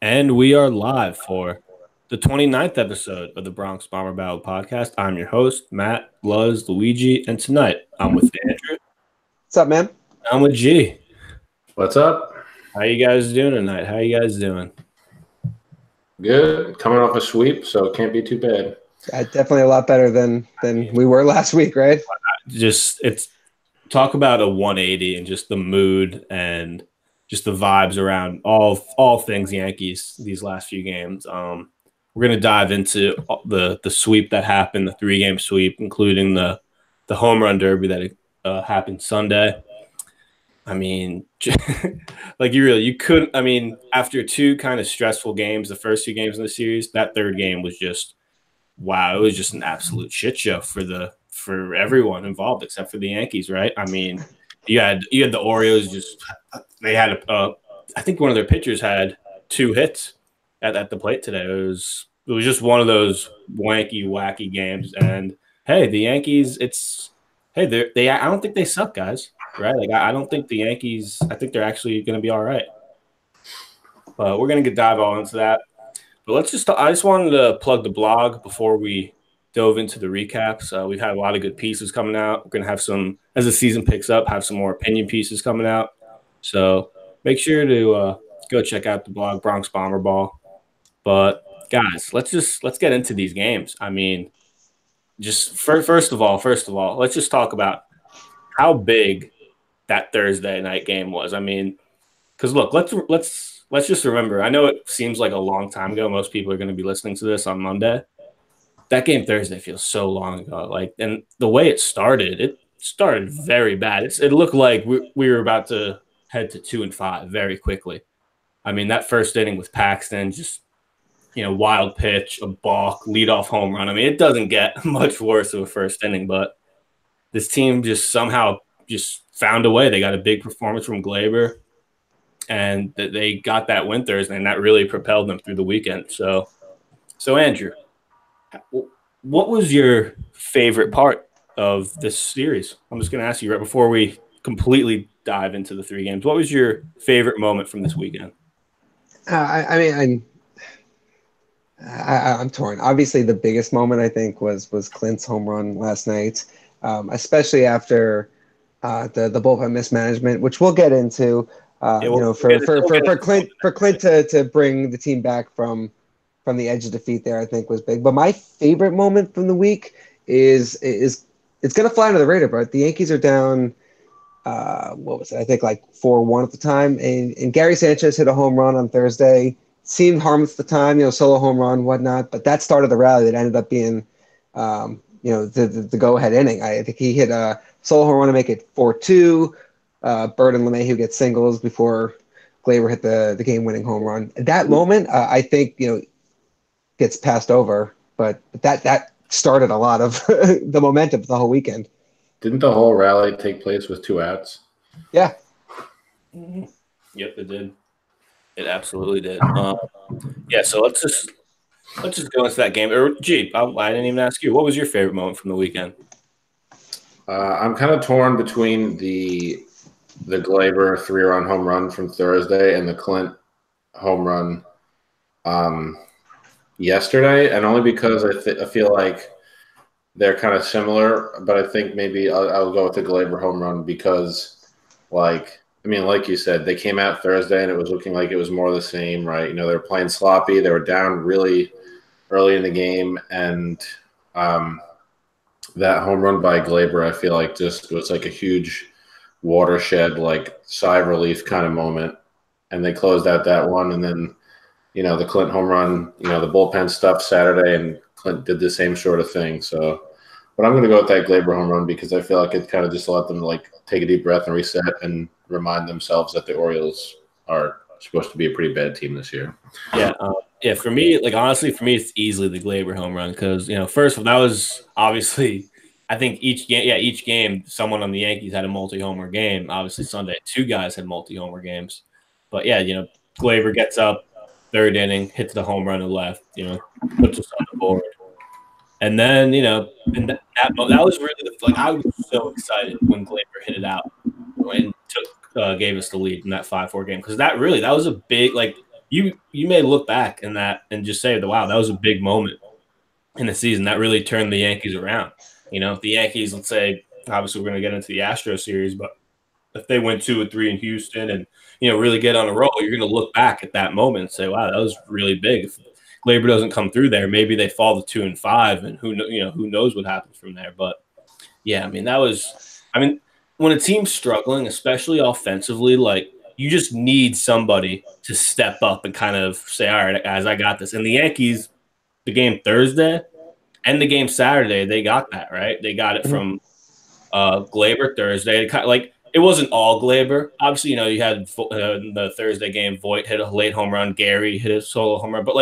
And we are live for the 29th episode of the Bronx Bomber Battle podcast. I'm your host, Matt, Luz, Luigi, and tonight I'm with Andrew. What's up, man? I'm with G. What's up? How you guys doing tonight? How you guys doing? Good. Coming off a sweep, so it can't be too bad. Definitely a lot better than we were last week, right? It's talk about a 180 and just the mood and just the vibes around all things Yankees these last few games. We're gonna dive into the sweep that happened, the 3-game sweep, including the home run derby that happened Sunday. I mean, like you couldn't. I mean, after 2 kind of stressful games, the first 2 games in the series, that third game was just wow. It was just an absolute shit show for everyone involved except for the Yankees, right? I mean, you had the Orioles they had I think one of their pitchers had 2 hits at the plate today. It was just one of those wacky games. And hey, the Yankees, I don't think they suck, guys. Right? Like I don't think the Yankees. I think they're actually going to be all right. But we're going to dive all into that. But I just wanted to plug the blog before we dove into the recaps. We've had a lot of good pieces coming out. We're going to have some, as the season picks up, have some more opinion pieces coming out. So make sure to go check out the blog, Bronx Bomber Ball. But guys, let's get into these games. I mean, just first of all, let's just talk about how big that Thursday night game was. I mean, because look, let's just remember. I know it seems like a long time ago. Most people are going to be listening to this on Monday. That game Thursday feels so long ago. Like, and the way it started very bad. It looked like we were about to head to 2-5 very quickly. I mean, that first inning with Paxton, just wild pitch, a balk, leadoff home run. I mean, it doesn't get much worse of a first inning, but this team just somehow just found a way. They got a big performance from Glaber, and they got that win Thursday, and that really propelled them through the weekend. So Andrew, what was your favorite part of this series? I'm just going to ask you right before we completely dive into the 3 games. What was your favorite moment from this weekend? I'm torn. Obviously, the biggest moment I think was Clint's home run last night, especially after the bullpen mismanagement, which we'll get into. For Clint to bring the team back from the edge of defeat there, I think was big. But my favorite moment from the week is it's going to fly under the radar, but the Yankees are down. What was it? I think like 4-1 at the time, and Gary Sanchez hit a home run on Thursday. Seemed harmless at the time, solo home run, whatnot. But that started the rally that ended up being, the go-ahead inning. I think he hit a solo home run to make it 4-2. Bird and LeMahieu get singles before Glaber hit the game-winning home run. At that moment, I think gets passed over, but that started a lot of the momentum for the whole weekend. Didn't the whole rally take place with 2 outs? Yeah. Mm-hmm. Yep, it did. It absolutely did. Yeah, so let's just go into that game. Gee, I didn't even ask you. What was your favorite moment from the weekend? I'm kind of torn between the Glaber 3-run home run from Thursday and the Clint home run yesterday, and only because I feel like they're kind of similar, but I think maybe I'll go with the Glaber home run because, like you said, they came out Thursday and it was looking like it was more of the same, right? They were playing sloppy. They were down really early in the game, and that home run by Glaber, I feel like just was like a huge watershed, like sigh of relief kind of moment. And they closed out that one, and then the Clint home run, the bullpen stuff Saturday, and Clint did the same sort of thing. So, but I'm going to go with that Glaber home run because I feel like it kind of just let them like take a deep breath and reset and remind themselves that the Orioles are supposed to be a pretty bad team this year. Yeah. For me, honestly, it's easily the Glaber home run because first of all, that was obviously. I think each game, someone on the Yankees had a multi-homer game. Obviously, Sunday, 2 guys had multi-homer games. But yeah, Glaber gets up, 3rd inning, hits the home run to left, puts us on the board. And then, and that was really I was so excited when Glaber hit it out and gave us the lead in that 5-4 game because that was a big you may look back in that and just say, wow, that was a big moment in the season that really turned the Yankees around. If the Yankees, let's say, obviously we're going to get into the Astros series, but if they win 2-3 in Houston and really get on a roll, you're going to look back at that moment and say, "Wow, that was really big." If Glaber doesn't come through there, maybe they fall to 2-5, and who knows what happens from there. But yeah, when a team's struggling, especially offensively, like you just need somebody to step up and kind of say, "All right, guys, I got this." And the Yankees, the game Thursday and the game Saturday, they got that right. They got it from Glaber Thursday. It wasn't all Glaber. Obviously, you had the Thursday game, Voit hit a late home run, Gary hit a solo home run. But,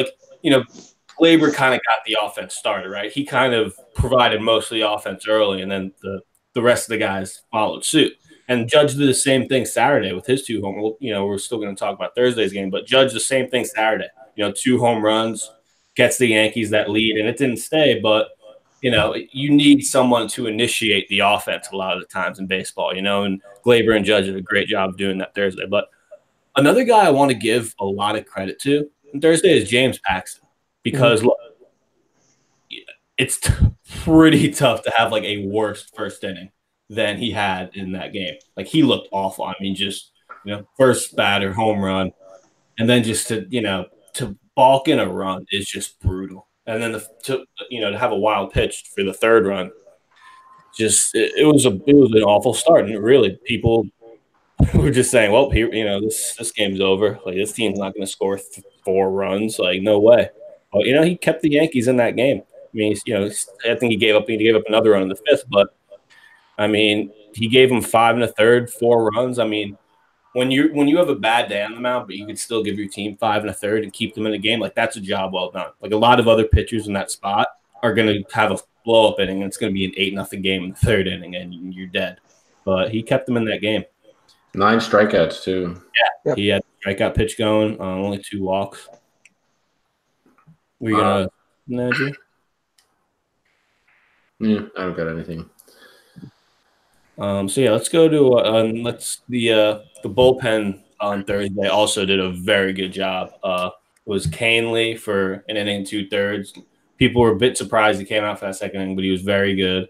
Glaber kind of got the offense started, right? He kind of provided most of the offense early, and then the rest of the guys followed suit. And Judge did the same thing Saturday with his 2 home runs. We're still going to talk about Thursday's game, but Judge the same thing Saturday. 2 home runs, gets the Yankees that lead, and it didn't stay, but you need someone to initiate the offense a lot of the times in baseball, and Glaber and Judge did a great job of doing that Thursday. But another guy I want to give a lot of credit to on Thursday is James Paxton, because look, it's pretty tough to have a worse first inning than he had in that game. He looked awful. I mean, just first batter home run, and then just to balk in a run is just brutal. And then to have a wild pitch for the third run, just it was an awful start. And really, people were just saying, "Well, here, this game's over. This team's not going to score 4 runs. No way." But he kept the Yankees in that game. I mean, I think he gave up another run in the 5th, but I mean, he gave them 5 1/3, 4 runs. I mean, when you have a bad day on the mound, but you can still give your team 5 1/3 and keep them in the game, that's a job well done. A lot of other pitchers in that spot are going to have a blow up inning, and it's going to be an 8-0 game in the 3rd inning, and you're dead. But he kept them in that game. 9 strikeouts too. Yeah, yep. He had a strikeout pitch going, only 2 walks. Were you gonna, Andrew? Yeah, I don't got anything. So yeah, let's go to the bullpen on Thursday also did a very good job. It was Canley for an inning 2/3. People were a bit surprised he came out for that second inning, but he was very good.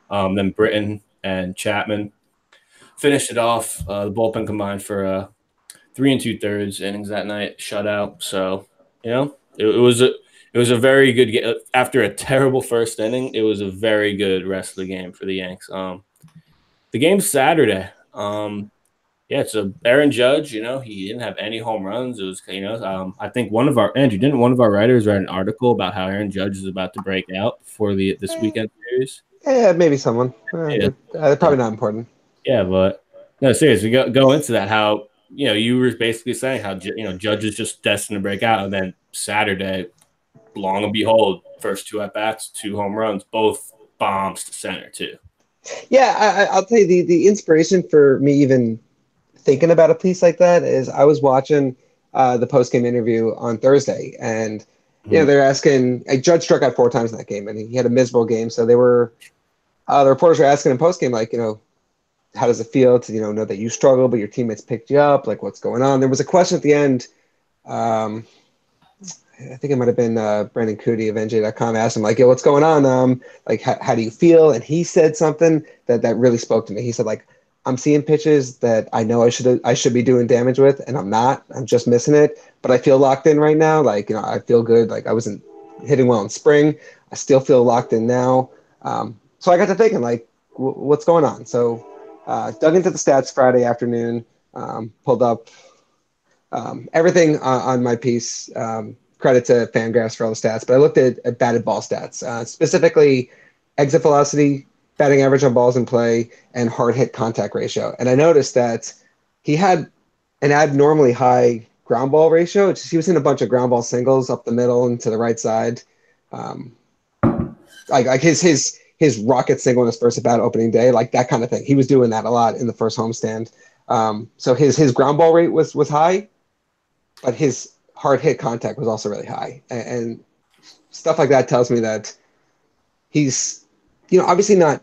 Then Britton and Chapman finished it off. The bullpen combined for 3 2/3 innings that night, shutout. So it was a very good game. After a terrible first inning, it was a very good rest of the game for the Yanks. The game Saturday, so Aaron Judge, he didn't have any home runs. It was, I think didn't one of our writers write an article about how Aaron Judge is about to break out for this weekend series? Yeah, maybe someone. They're probably not important. Yeah, but no, seriously, go into that. How you were basically saying how Judge is just destined to break out, and then Saturday, long and behold, first 2 at bats, 2 home runs, both bombs to center too. Yeah, I'll tell you the inspiration for me even thinking about a piece like that is I was watching the post-game interview on Thursday, and they're asking Judge struck out 4 times in that game, and he had a miserable game. So they were the reporters were asking him post-game, how does it feel to know that you struggle but your teammates picked you up? What's going on? There was a question at the end. I think it might have been Brandon Cootie of NJ.com asked him what's going on? How do you feel? And he said something that really spoke to me. He said I'm seeing pitches that I know I should be doing damage with, and I'm not. I'm just missing it. But I feel locked in right now. I feel good. I wasn't hitting well in spring. I still feel locked in now. So I got to thinking what's going on? So dug into the stats Friday afternoon, pulled up everything on my piece. Credit to Fangraphs for all the stats, but I looked at batted ball stats, specifically exit velocity, batting average on balls in play, and hard hit contact ratio. And I noticed that he had an abnormally high ground ball ratio. He was in a bunch of ground ball singles up the middle and to the right side. His rocket single in his first at bat opening day, that kind of thing. He was doing that a lot in the first homestand. So his ground ball rate was high, but his hard hit contact was also really high. And stuff like that tells me that he's, obviously not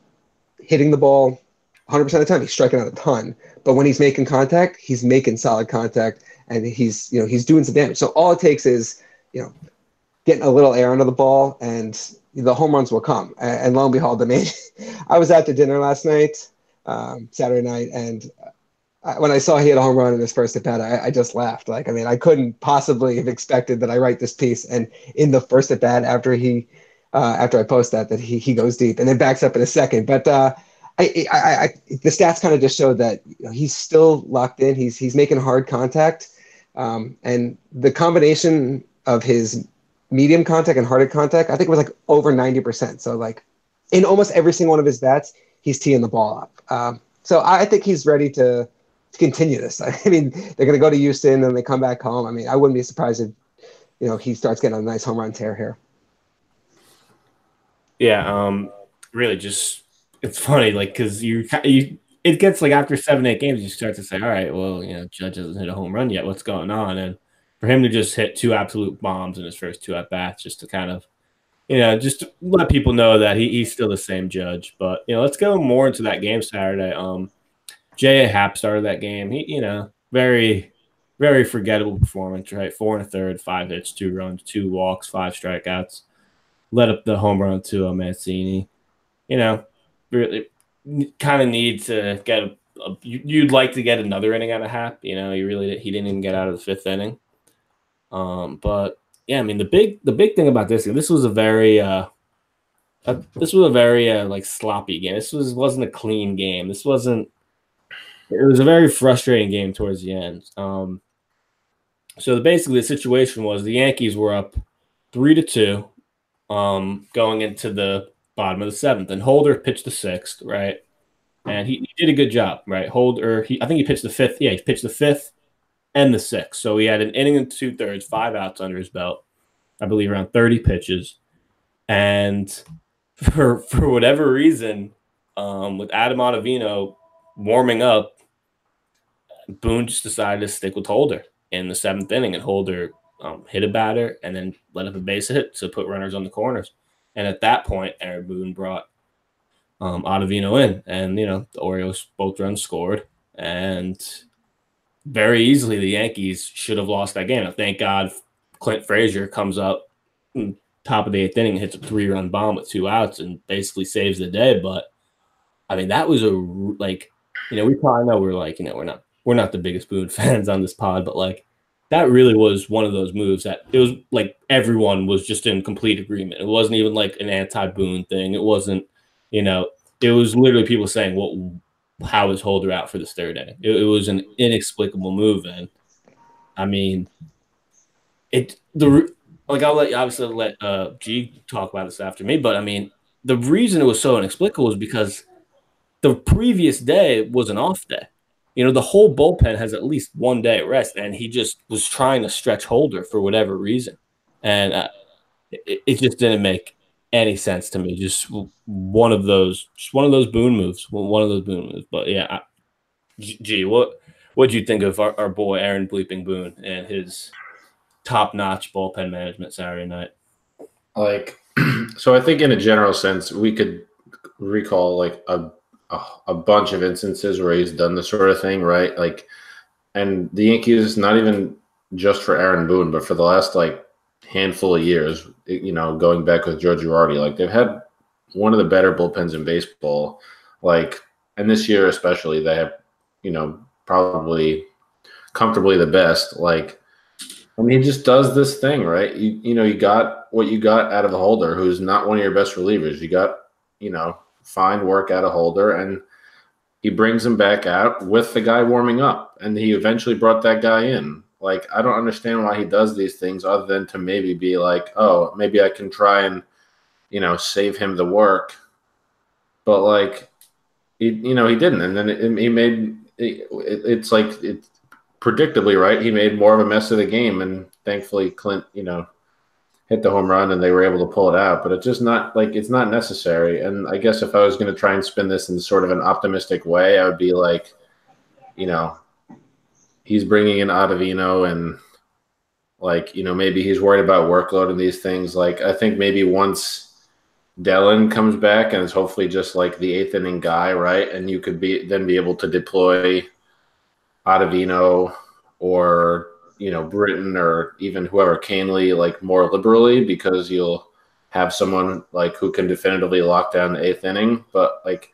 hitting the ball 100% of the time. He's striking out a ton, but when he's making contact, he's making solid contact. and he's doing some damage. So all it takes is getting a little air under the ball, and the home runs will come. And lo and behold, I was at the dinner last night, Saturday night, and when I saw he had a home run in his first at bat, I just laughed. Like, I mean, I couldn't possibly have expected that I write this piece, and in the first at bat after I post that he goes deep and then backs up in a second. But the stats kind of just showed that he's still locked in. He's making hard contact, and the combination of his medium contact and hard contact, I think it was like over 90%. So like in almost every single one of his bats, he's teeing the ball up. So I think he's ready to continue this. I mean, they're going to go to Houston and they come back home. I mean, I wouldn't be surprised if he starts getting a nice home run tear here. Yeah, really, just it's funny, like because it gets like after 7-8 games, you start to say, all right, well, Judge hasn't hit a home run yet. What's going on? And for him to just hit 2 absolute bombs in his first 2 at bats, just to kind of just to let people know that he's still the same Judge. But let's go more into that game Saturday. J.A. Happ started that game. He very, very forgettable performance, right? 4 1/3, 5 hits, 2 runs, 2 walks, 5 strikeouts. Led up the home run to Mancini. Really kind of need to get you'd like to get another inning out of Happ. He didn't even get out of the 5th inning. But yeah, I mean the big thing about this was a very like sloppy game. Wasn't a clean game. It was a very frustrating game towards the end. So basically the situation was the Yankees were up 3-2 going into the bottom of the 7th, and Holder pitched the 6th, right? And he did a good job, right? I think he pitched the 5th. Yeah, he pitched the 5th and the 6th. So he had an inning and 2/3, 5 outs under his belt. I believe around 30 pitches. And for whatever reason, with Adam Ottavino warming up, Boone just decided to stick with Holder in the 7th inning, and Holder hit a batter and then let up a base hit to put runners on the corners. And at that point, Aaron Boone brought Ottavino in, and the Orioles both runs scored, and very easily the Yankees should have lost that game. Thank God Clint Frazier comes up top of the 8th inning, hits a 3-run bomb with 2 outs, and basically saves the day. But I mean, that was we probably know we're not the biggest Boone fans on this pod, but like that really was one of those moves that it was like everyone was just in complete agreement. It wasn't even like an anti-Boone thing. It wasn't, it was literally people saying, "Well, how is Holder out for this 3rd inning?" It was an inexplicable move, and I mean, I'll obviously let G talk about this after me, but I mean, the reason it was so inexplicable is because the previous day was an off day. The whole bullpen has at least 1 day at rest, and he just was trying to stretch Holder for whatever reason. And it just didn't make any sense to me. Just one of those Boone moves. But yeah, G, what do you think of our boy Aaron Bleeping Boone and his top-notch bullpen management Saturday night? So I think in a general sense, we could recall like a bunch of instances where he's done this sort of thing, right? Like, and the Yankees, not even just for Aaron Boone, but for the last like handful of years, going back with Joe Girardi, like they've had one of the better bullpens in baseball. Like, and this year especially, they have, probably comfortably the best. Like, I mean, he just does this thing, right? You got what you got out of the Holder, who's not one of your best relievers. You got, fine work out of Holder, and he brings him back out with the guy warming up, and he eventually brought that guy in. Like, I don't understand why he does these things other than to maybe be like, oh, maybe I can try and, save him the work. But like, he didn't, and then he made it's like it's predictably, right? He made more of a mess of the game, and thankfully Clint, hit the home run and they were able to pull it out. But it's just not like it's not necessary. And I guess if I was going to try and spin this in sort of an optimistic way, I would be like, he's bringing in Ottavino, and like, maybe he's worried about workload and these things. Like, I think maybe once Dellin comes back and is hopefully just like the 8th inning guy, right? And you could be able to deploy Ottavino or Britton or even whoever Canley like more liberally, because you'll have someone like who can definitively lock down the 8th inning. But like,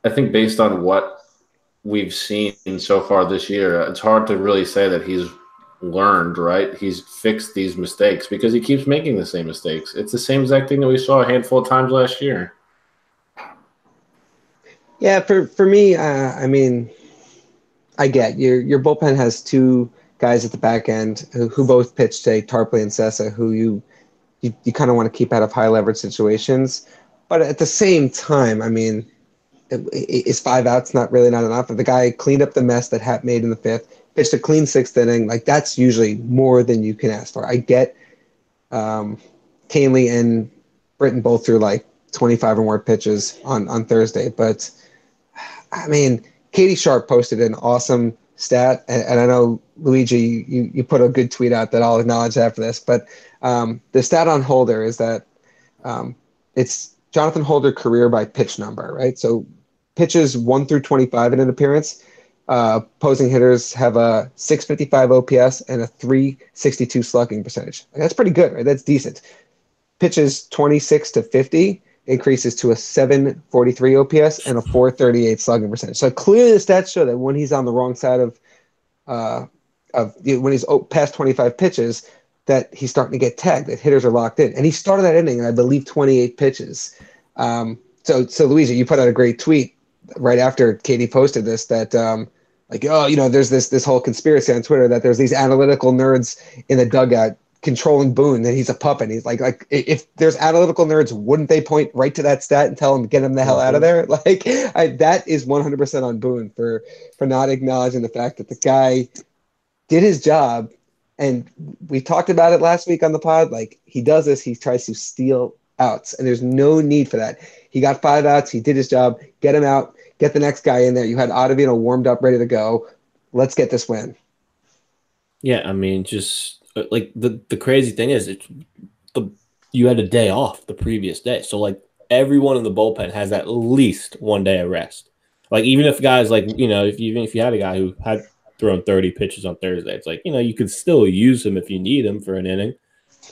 I think based on what we've seen so far this year, it's hard to really say that he's learned, right? He's fixed these mistakes because he keeps making the same mistakes. It's the same exact thing that we saw a handful of times last year. Yeah, for me, I mean, I get your bullpen has two guys at the back end who both pitch, say, Tarpley and Sessa, who you kind of want to keep out of high leverage situations. But at the same time, I mean, is 5 outs not enough? If the guy cleaned up the mess that Happ made in the 5th, pitched a clean 6th inning, like that's usually more than you can ask for. I get Canley and Britton both threw like 25 or more pitches on Thursday, but I mean, Katie Sharp posted an awesome stat, and I know Luigi, you put a good tweet out that I'll acknowledge after this, but the stat on Holder is that it's Jonathan Holder career by pitch number, right? So pitches 1 through 25 in an appearance. Opposing hitters have a 655 OPS and a 362 slugging percentage. That's pretty good, right? That's decent. Pitches 26 to 50 increases to a 743 OPS and a 438 slugging percentage. So clearly the stats show that when he's on the wrong side of when he's past 25 pitches, that he's starting to get tagged, that hitters are locked in. And he started that inning, I believe, 28 pitches. So Luigi, you put out a great tweet right after Katie posted this that there's this whole conspiracy on Twitter that there's these analytical nerds in the dugout controlling Boone, that he's a puppet. He's like if there's analytical nerds, wouldn't they point right to that stat and tell him to get him the hell out of there? That is 100% on Boone for not acknowledging the fact that the guy did his job. And we talked about it last week on the pod. Like, he does this, he tries to steal outs, and there's no need for that. He got 5 outs, he did his job, get him out, get the next guy in there. You had Ottavino warmed up, ready to go. Let's get this win. Yeah, I mean, just like the crazy thing is, you had a day off the previous day, so like everyone in the bullpen has at least 1 day of rest. Like, even if guys like if you had a guy who had thrown 30 pitches on Thursday, it's like you could still use him if you need him for an inning.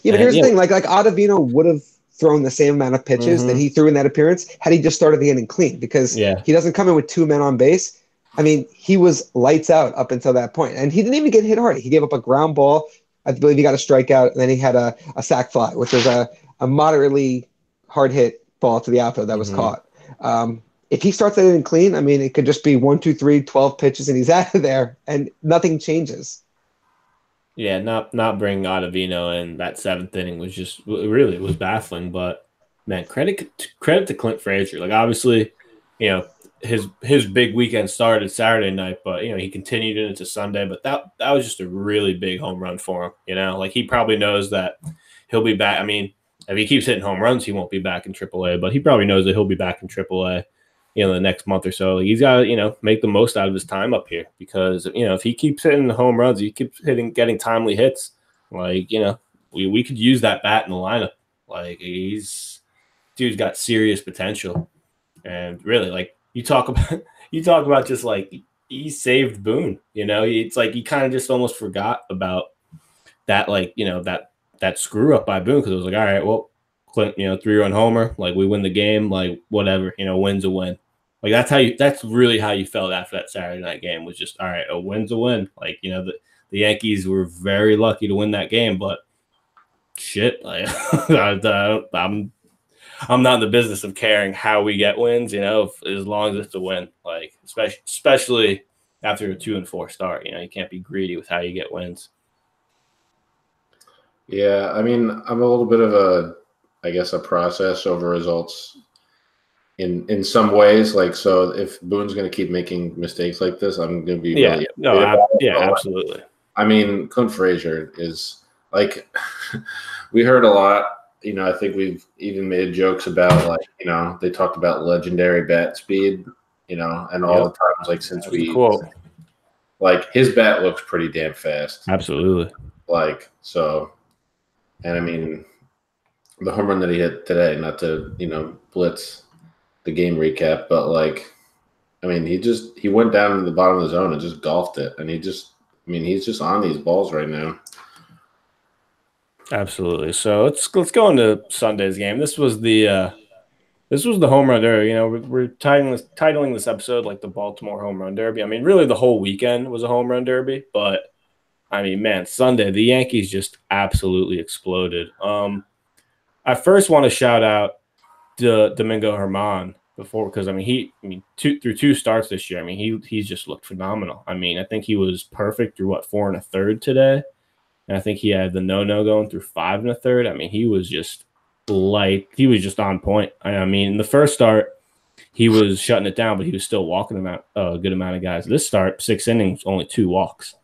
Yeah, but here's the thing: like Ottavino would have thrown the same amount of pitches that he threw in that appearance had he just started the inning clean, because he doesn't come in with 2 men on base. I mean, he was lights out up until that point, and he didn't even get hit hard. He gave up a ground ball. I believe he got a strikeout, and then he had a sac fly, which was a moderately hard hit ball to the outfield that was caught. If he starts that inning clean, I mean, it could just be 1, 2, 3, 12 pitches, and he's out of there, and nothing changes. Yeah, not bringing Ottavino in that 7th inning was just really was baffling. But man, credit to Clint Frazier. Like, obviously, his big weekend started Saturday night, but he continued it into Sunday. But that was just a really big home run for him. Like, he probably knows that he'll be back. I mean, if he keeps hitting home runs, he won't be back in AAA. But he probably knows that he'll be back in AAA. The next month or so. He's got to, make the most out of his time up here, because, if he keeps hitting home runs, he keeps getting timely hits. Like, we could use that bat in the lineup. Like, dude's got serious potential. And really, like, you talk about just like, he saved Boone, it's like, he kind of just almost forgot about that, like, that screw up by Boone. Cause it was like, all right, well, Clint, 3-run homer, like, we win the game, like, whatever, win's a win. Like, that's really how you felt after that Saturday night game, was just, all right, a win's a win. Like, the Yankees were very lucky to win that game, but shit, like, I'm not in the business of caring how we get wins, as long as it's a win. Like, especially after a 2-4 start, you can't be greedy with how you get wins. Yeah, I mean, I'm a little bit of a process over results in some ways. Like, so if Boone's going to keep making mistakes like this, I'm going to be absolutely. I mean, Clint Frazier is like, we heard a lot. I think we've even made jokes about, like, they talked about legendary bat speed, and all the times, like, since like, his bat looks pretty damn fast. Absolutely. Like, so, and I mean, the home run that he hit today, not to, blitz the game recap, but, like, I mean, he went down to the bottom of the zone and just golfed it, and he just I mean, he's just on these balls right now. Absolutely. So let's go into Sunday's game. This was the home run derby. You know, we're titling this episode like the Baltimore home run derby. I mean, really, the whole weekend was a home run derby, but I mean, man, Sunday the Yankees just absolutely exploded. I first want to shout out Domingo Herman because I mean through two starts this year. I mean he's just looked phenomenal. I mean I think he was perfect through 4 1/3 today, and I think he had the no going through 5 1/3. I mean he was just on point. I mean in the first start he was shutting it down, but he was still walking a good amount of guys. This start 6 innings, only 2 walks,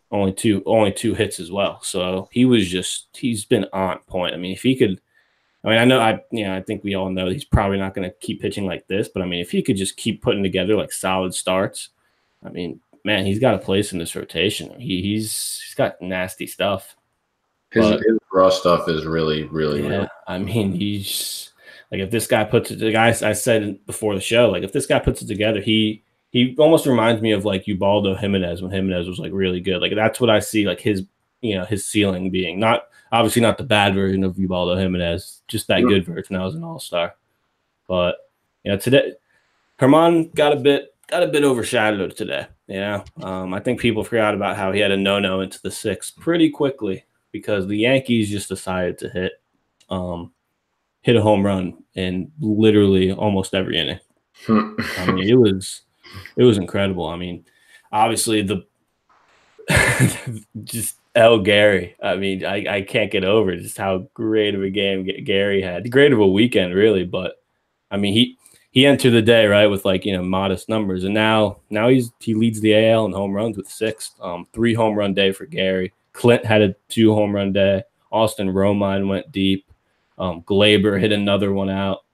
only two hits as well. So he's been on point. I mean if he could. I mean, I think we all know he's probably not going to keep pitching like this, but I mean, if he could just keep putting together like solid starts, I mean, man, he's got a place in this rotation. He's got nasty stuff. His raw stuff is really, really, really. I mean, he's like if this guy puts it. The guy I said before the show, like if this guy puts it together, he almost reminds me of like Ubaldo Jimenez when Jimenez was like really good. Like that's what I see like his ceiling being obviously not the bad version of Ubaldo Jimenez, just that good version. That was an all-star. But today Herman got a bit overshadowed today. I think people forgot about how he had a no into the 6th pretty quickly because the Yankees just decided to hit a home run in literally almost every inning. I mean, it was incredible. I mean, obviously just Gary. I mean, I can't get over just how great of a game Gary had. Great of a weekend, really. But I mean, he entered the day right with modest numbers, and now he leads the AL in home runs with 6. 3 home run day for Gary. Clint had a 2 home run day. Austin Romine went deep. Glaber hit another one out.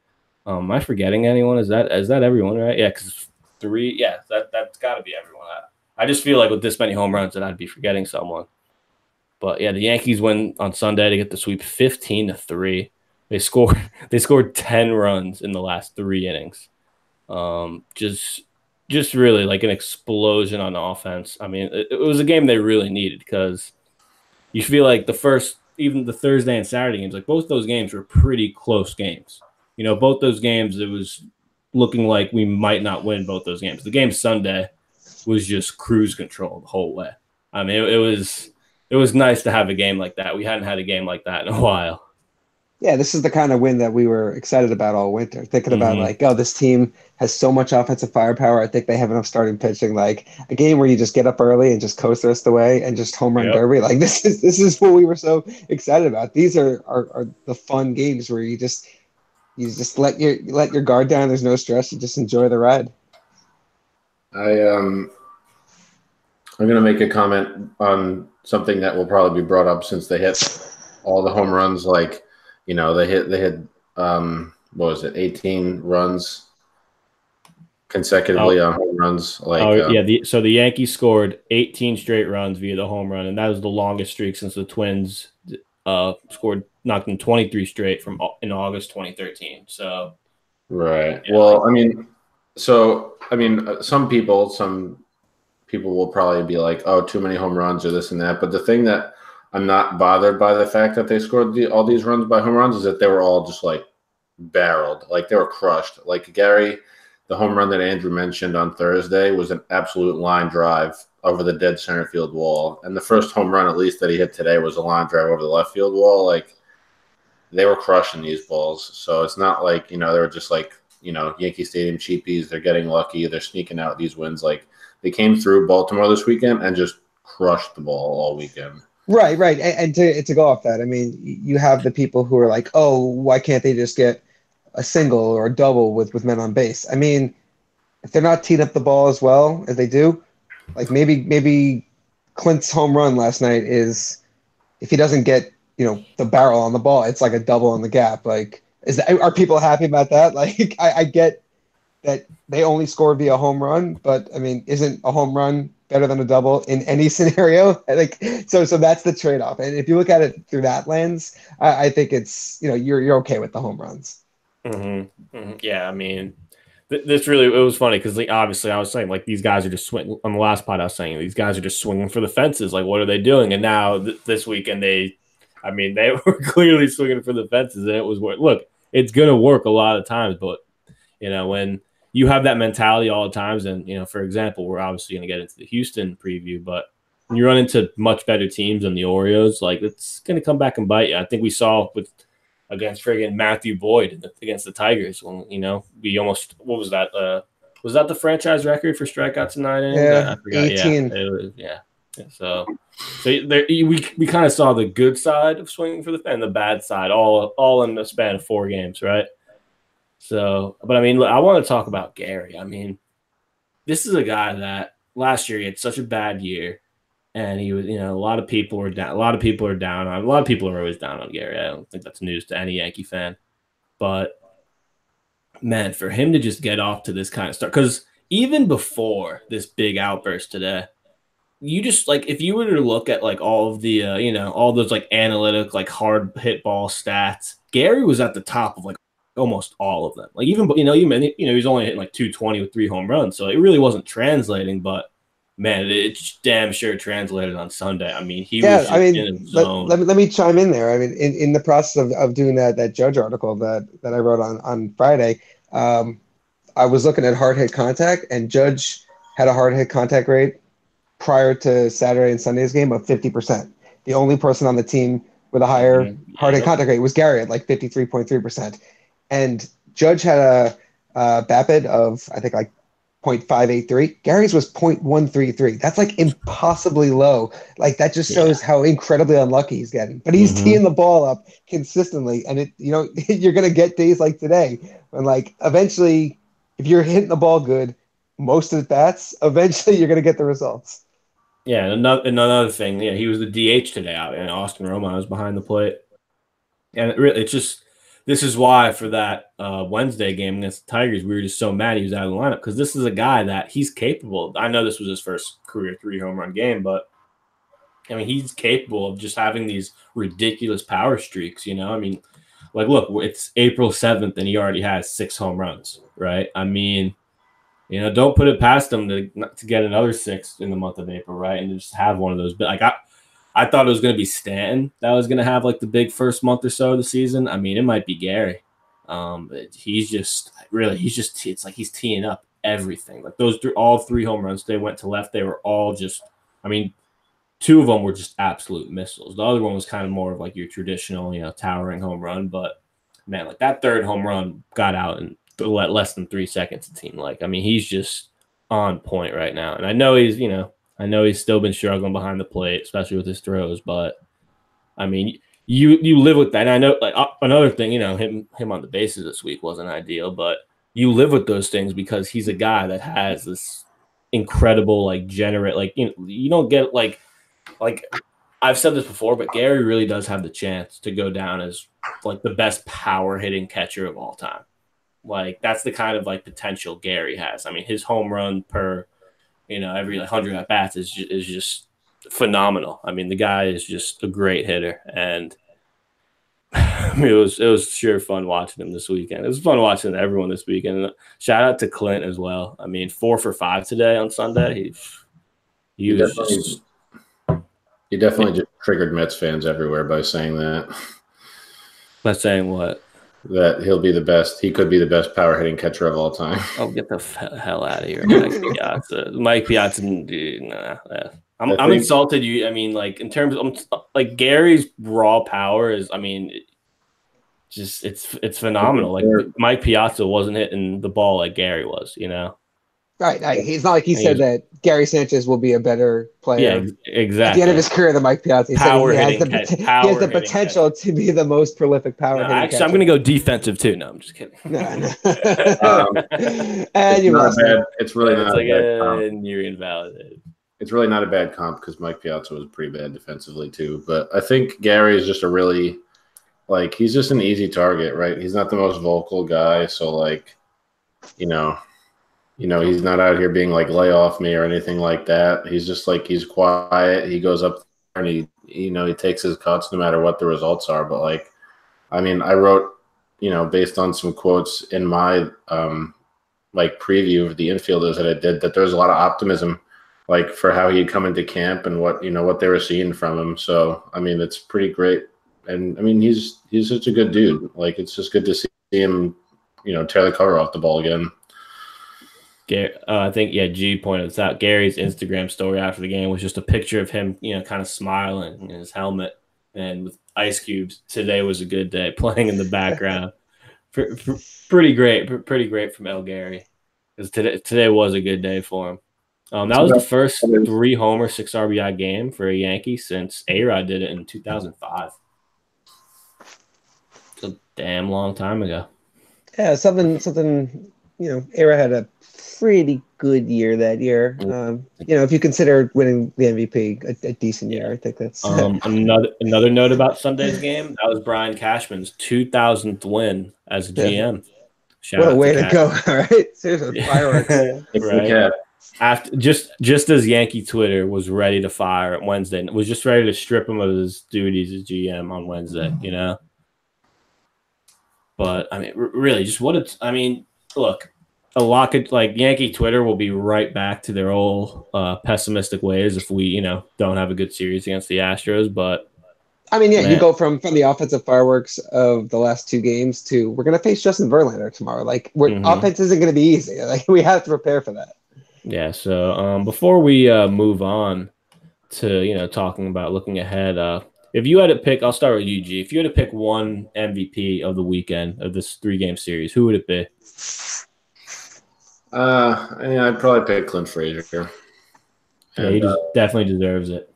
Am I forgetting anyone? Is that everyone, right? Yeah, because 3. Yeah, that's got to be everyone. I just feel like with this many home runs that I'd be forgetting someone. But yeah, the Yankees win on Sunday to get the sweep 15-3. They scored 10 runs in the last 3 innings. Just really like an explosion on offense. I mean, it was a game they really needed because you feel like even the Thursday and Saturday games, like both those games were pretty close games. Both those games, it was looking like we might not win both those games. The game Sunday was just cruise control the whole way. I mean, it was nice to have a game like that. We hadn't had a game like that in a while. Yeah, this is the kind of win that we were excited about all winter. Thinking about like, oh, this team has so much offensive firepower. I think they have enough starting pitching. Like a game where you just get up early and just coast the rest of the way and just home run derby. Like this is what we were so excited about. These are the fun games where you just let your guard down. There's no stress. You just enjoy the ride. I'm going to make a comment on something that will probably be brought up since they hit all the home runs. Like, they hit what was it, 18 runs consecutively on home runs. Like, so the Yankees scored 18 straight runs via the home run, and that was the longest streak since the Twins knocked in 23 straight in August 2013. So, right. Yeah. Well, some people will probably be like, oh, too many home runs or this and that. But the thing that I'm not bothered by the fact that they scored all these runs by home runs is that they were all just like barreled, like they were crushed. Like Gary, the home run that Andrew mentioned on Thursday was an absolute line drive over the dead center field wall. And the first home run, at least that he hit today, was a line drive over the left field wall. Like they were crushing these balls. So it's not like, they were just like, Yankee Stadium cheapies. They're getting lucky. They're sneaking out these wins. Like they came through Baltimore this weekend and just crushed the ball all weekend. Right. And to go off that, I mean, you have the people who are like, oh, why can't they just get a single or a double with men on base? I mean, if they're not teed up the ball as well as they do, like maybe Clint's home run last night is, if he doesn't get, the barrel on the ball, it's like a double on the gap. Like, are people happy about that? Like, I get that they only score via home run, but I mean, isn't a home run better than a double in any scenario? Like, so that's the trade-off. And if you look at it through that lens, I think it's, you're okay with the home runs. Mm-hmm. Mm-hmm. Yeah, I mean, This really, it was funny because like, obviously I was saying like these guys are just swinging on the last pod. I was saying these guys are just swinging for the fences. Like, what are they doing? And now this weekend they were clearly swinging for the fences, and it was look, it's gonna work a lot of times, but when you have that mentality all the times, and for example, we're obviously gonna get into the Houston preview, but when you run into much better teams than the Orioles, like it's gonna come back and bite you. I think we saw with against friggin' Matthew Boyd against the Tigers. When we almost what was that the franchise record for strikeouts in 9 innings? Yeah, I forgot. 18. Yeah. So there we kind of saw the good side of swinging for the fan, the bad side, all in the span of 4 games, right? So, but I mean, look, I want to talk about Gary. I mean, this is a guy that last year he had such a bad year. And he was, a lot of people were down. A lot of people are down on. A lot of people are always down on Gary. I don't think that's news to any Yankee fan. But man, for him to just get off to this kind of start, because even before this big outburst today, you just like if you were to look at like all of the, all those like analytic like hard hit ball stats, Gary was at the top of like almost all of them. Like even he was only hitting like 220 with 3 home runs, so it really wasn't translating, but. Man, it's damn sure translated on Sunday. I mean, he was just in his zone. Let me chime in there. I mean, in the process of doing that Judge article that I wrote on Friday, I was looking at hard hit contact, and Judge had a hard hit contact rate prior to Saturday and Sunday's game of 50%. The only person on the team with a higher hard hit contact rate was Gary at like 53.3%. And Judge had a BABIP of, I think, like 0.583. Gary's was 0.133. That's like impossibly low. Like that just shows how incredibly unlucky he's getting. But he's teeing the ball up consistently, and you're gonna get days like today when like eventually, if you're hitting the ball good, most of the bats, eventually you're gonna get the results. Yeah, and another thing, he was the DH today out, and Austin Romine was behind the plate, and it's just. This is why for that Wednesday game against the Tigers, we were just so mad he was out of the lineup because this is a guy that he's capable. I know this was his first career 3 home run game, but I mean, he's capable of just having these ridiculous power streaks, I mean, like, look, it's April 7th and he already has 6 home runs, right? I mean, don't put it past him to get another 6 in the month of April, right? And just have one of those. Like, I thought it was going to be Stanton that was going to have like the big first month or so of the season. I mean, it might be Gary. It's like he's teeing up everything. Like all 3 home runs, they went to left. They were all just, I mean, 2 of them were just absolute missiles. The other one was kind of more of like your traditional, towering home run. But man, like that 3rd home run got out in less than 3 seconds. It seemed like, I mean, he's just on point right now. And I know he's still been struggling behind the plate, especially with his throws. But I mean, you live with that. And I know, like another thing, him on the bases this week wasn't ideal, but you live with those things because he's a guy that has this incredible, like generate, like you don't get like I've said this before, but Gary really does have the chance to go down as like the best power hitting catcher of all time. Like that's the kind of like potential Gary has. I mean, his home run per every 100 at bats is just phenomenal. I mean, the guy is just a great hitter, and I mean, it was sure fun watching him this weekend. It was fun watching everyone this weekend. Shout out to Clint as well. I mean, 4 for 5 today on Sunday. He definitely just triggered Mets fans everywhere by saying that. By saying what? That he'll be the best. He could be the best power hitting catcher of all time. Oh, get the hell out of here, Mike Piazza. Mike Piazza, dude, nah. I'm insulted. I mean, like in terms of like Gary's raw power is, I mean, it's phenomenal. Like Mike Piazza wasn't hitting the ball like Gary was, Right. It's not like he said that Gary Sanchez will be a better player. Yeah, exactly. At the end of his career than Mike Piazza. He has the potential to be the most prolific power hitting actually, catcher. I'm going to go defensive too. No, I'm just kidding. No. And you lost it. It's really not like and you're invalidated. It's really not a bad comp because Mike Piazza was pretty bad defensively too. But I think Gary is just a really he's just an easy target, right? He's not the most vocal guy, so like, he's not out here being like lay off me or anything like that. He's just like he's quiet. He goes up there and he takes his cuts no matter what the results are. But like, I mean, I wrote based on some quotes in my like preview of the infielders that I did that there was a lot of optimism, like for how he'd come into camp and what they were seeing from him. So I mean, it's pretty great, and I mean he's such a good dude. Like it's just good to see him, tear the cover off the ball again. I think G pointed this out. Gary's Instagram story after the game was just a picture of him, kind of smiling in his helmet and with ice cubes. Today was a good day, playing in the background. Pretty great from El Gary, because today was a good day for him. That was the first 3-homer, 6 RBI game for a Yankee since A-Rod did it in 2005. It's a damn long time ago. Yeah, something. A-Rod had a pretty good year that year. If you consider winning the MVP a decent year, I think that's another note about Sunday's game. That was Brian Cashman's 2000th win as a GM. What a way to go! All right, seriously, fireworks. Right. After just as Yankee Twitter was ready to fire it Wednesday, was just ready to strip him of his duties as GM on Wednesday. But I mean, really, just what it's. I mean, look. A lot of Yankee Twitter will be right back to their old pessimistic ways if we, don't have a good series against the Astros. But I mean, you go from the offensive fireworks of the last 2 games to we're going to face Justin Verlander tomorrow. Like, offense isn't going to be easy. Like, we have to prepare for that. Yeah. So before we move on to talking about looking ahead, if you had to pick, I'll start with you, G. If you had to pick one MVP of the weekend of this 3-game series, who would it be? I'd probably pick Clint Frazier. Yeah, he definitely deserves it.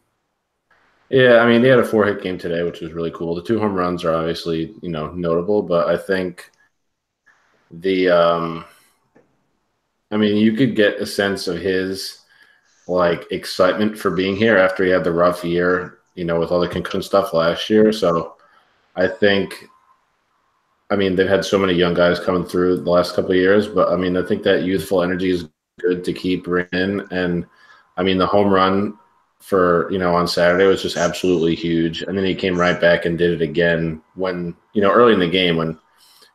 Yeah, I mean, he had a 4-hit game today, which was really cool. The 2 home runs are obviously, notable, but I think I mean, you could get a sense of his excitement for being here after he had the rough year, with all the concussion stuff last year. So I think. I mean, they've had so many young guys coming through the last couple of years, but I mean, I think that youthful energy is good to keep in. And I mean, the home run for, on Saturday was just absolutely huge. And then he came right back and did it again when, early in the game when,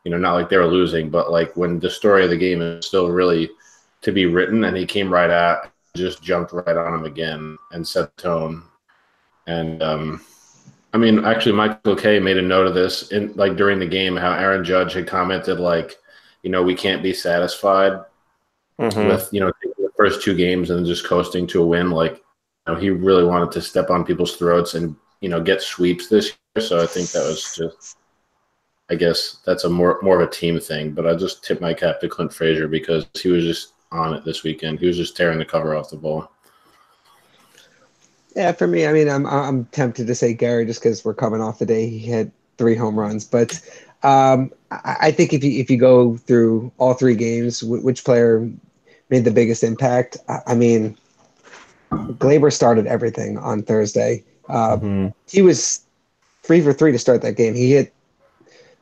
not like they were losing, but when the story of the game is still really to be written. And he came right out, just jumped right on him again and set the tone. And, I mean, actually, Michael Kay made a note of this during the game, how Aaron Judge had commented, we can't be satisfied with, taking the first 2 games and just coasting to a win. He really wanted to step on people's throats and, get sweeps this year. So I think that was just, I guess that's a more of a team thing. But I just tip my cap to Clint Frazier because he was just on it this weekend. He was just tearing the cover off the ball. Yeah, for me, I mean, I'm tempted to say Gary just because we're coming off the day he had 3 home runs, but I think if you go through all 3 games, which player made the biggest impact? I mean, Gleyber started everything on Thursday. He was 3 for 3 to start that game. He hit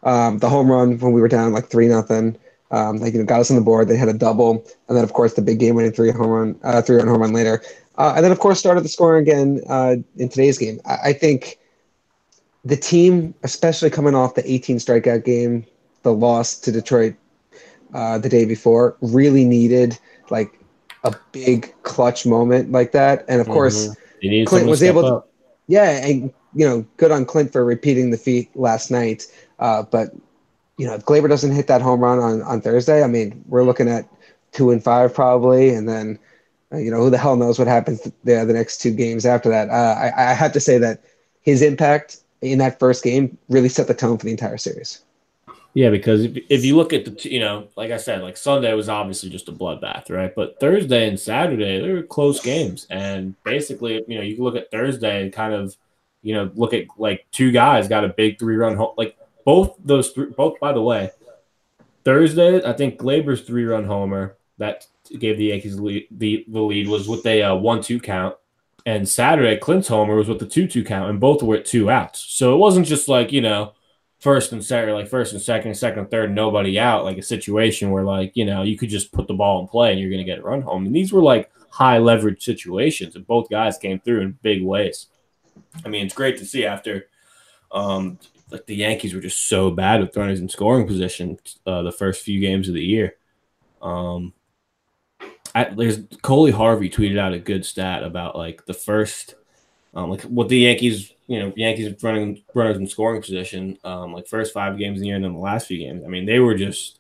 the home run when we were down 3-0. Got us on the board. They had a double, and then of course the big game-winning 3-run home run later. And then, of course, started the scoring again in today's game. I think the team, especially coming off the 18 strikeout game, the loss to Detroit the day before, really needed a big clutch moment like that. And of course, Clint was able to. Yeah, and good on Clint for repeating the feat last night. But if Gleyber doesn't hit that home run on Thursday, I mean, we're looking at 2-5 probably, and then. Who the hell knows what happens the next 2 games after that. I have to say that his impact in that first game really set the tone for the entire series. Yeah, because if you look at like I said, Sunday was obviously just a bloodbath, right? But Thursday and Saturday, they were close games. And basically, you can look at Thursday and kind of, look at 2 guys got a big 3-run home. Both, by the way, Thursday, I think Gleyber's 3-run homer that gave the Yankees the lead was with a 1-2 count, and Saturday Clint's homer was with the 2-2 count, and both were at 2 outs. So it wasn't just first and second, second and third, nobody out, a situation where you could just put the ball in play and you're going to get a run home. And these were high leverage situations, and both guys came through in big ways. I mean, it's great to see after the Yankees were just so bad with runners in scoring position the first few games of the year. There's Coley Harvey tweeted out a good stat about like the first, like what the Yankees, Yankees running runners in scoring position, like first 5 games in the year and then the last few games. I mean, they were just,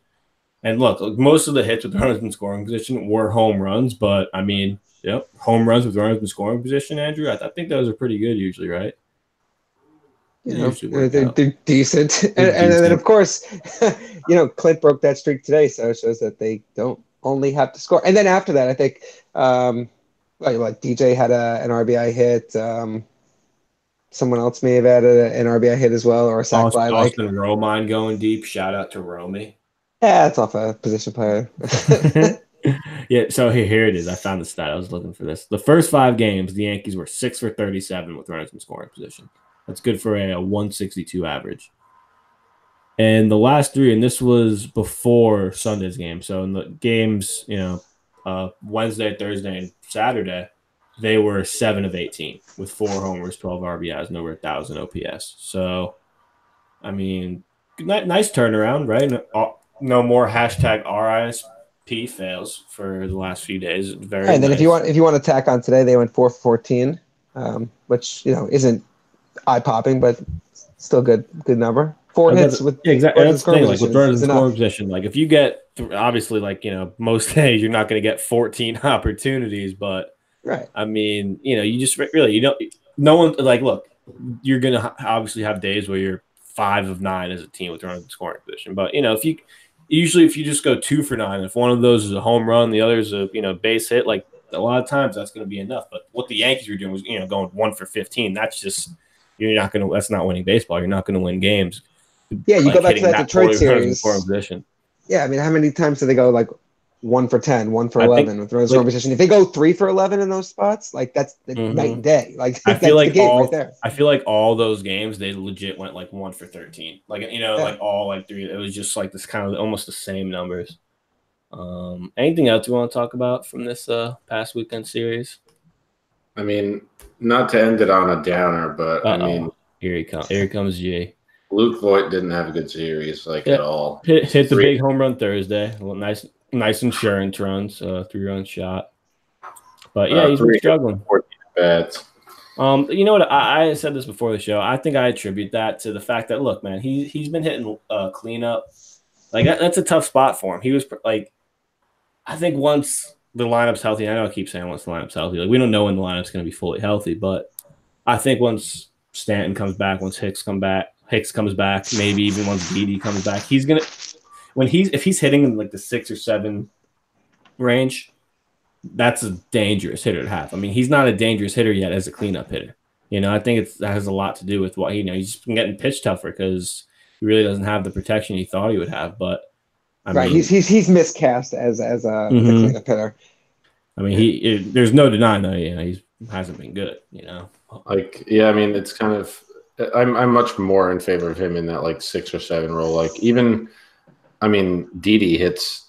and look, most of the hits with runners in scoring position were home runs, but I mean, yep, home runs with runners in scoring position, Andrew. I think those are pretty good usually, right? They're decent. They're And then, decent. of course, Clint broke that streak today, so it shows that they don't only have to score. And then after that, I think, like DJ had an RBI hit. Someone else may have added an RBI hit as well, or a sac fly. Austin Romine going deep. Shout out to Romy. Yeah, it's off a position player. Yeah, so here it is. I found the stat. I was looking for this. The first 5 games, the Yankees were 6 for 37 with runners in scoring position. That's good for a 162 average. And the last 3, and this was before Sunday's game. So in the games, Wednesday, Thursday, and Saturday, they were 7 of 18 with 4 homers, 12 RBIs, and over 1,000 OPS. So, I mean, nice turnaround, right? No more hashtag RISP fails for the last few days. Very and then nice. if you want to tack on today, they went 4 for 14, which isn't eye popping, but still good number. 4 hits with exactly. That's the thing. Like with runners in scoring position, like if you get obviously, like most days you're not going to get 14 opportunities, but right. I mean, you just really no one like look. You're going to obviously have days where you're 5 of 9 as a team with runners in scoring position, but if you just go 2 for 9, if one of those is a home run, the other is a base hit, like a lot of times that's going to be enough. But what the Yankees were doing was going 1 for 15. That's just that's not winning baseball. You're not going to win games. Yeah, you go back to that Detroit series. Yeah, I mean, how many times do they go like 1 for 10, 1 for 11 with runners in scoring position? If they go 3 for 11 in those spots, like that's night and day. Like I feel like the game right there. I feel like all those games they legit went like 1 for 13. Like like all like 3. It was just like this kind of almost the same numbers. Anything else you want to talk about from this past weekend series? I mean, not to end it on a downer, but I mean, here comes G. Luke Voigt didn't have a good series, at all. Hit the big home run Thursday. Nice insurance runs, 3-run shot. But yeah, he's been struggling. 14 bats. You know what? I said this before the show. I think I attribute that to the fact that look, man, he's been hitting cleanup. Like that's a tough spot for him. He was like, I think once the lineup's healthy. I know I keep saying once the lineup's healthy. Like we don't know when the lineup's going to be fully healthy, but I think once Stanton comes back, once Hicks comes back, maybe even once Didi comes back, if he's hitting in like the 6 or 7 range, that's a dangerous hitter to have. I mean, he's not a dangerous hitter yet as a cleanup hitter. I think that has a lot to do with what he's been getting pitched tougher because he really doesn't have the protection he thought he would have. But I mean, he's miscast as a cleanup hitter. I mean, there's no denying that he hasn't been good. I mean, it's kind of. I'm much more in favor of him in that like 6 or 7 role. Like even, I mean, Didi hits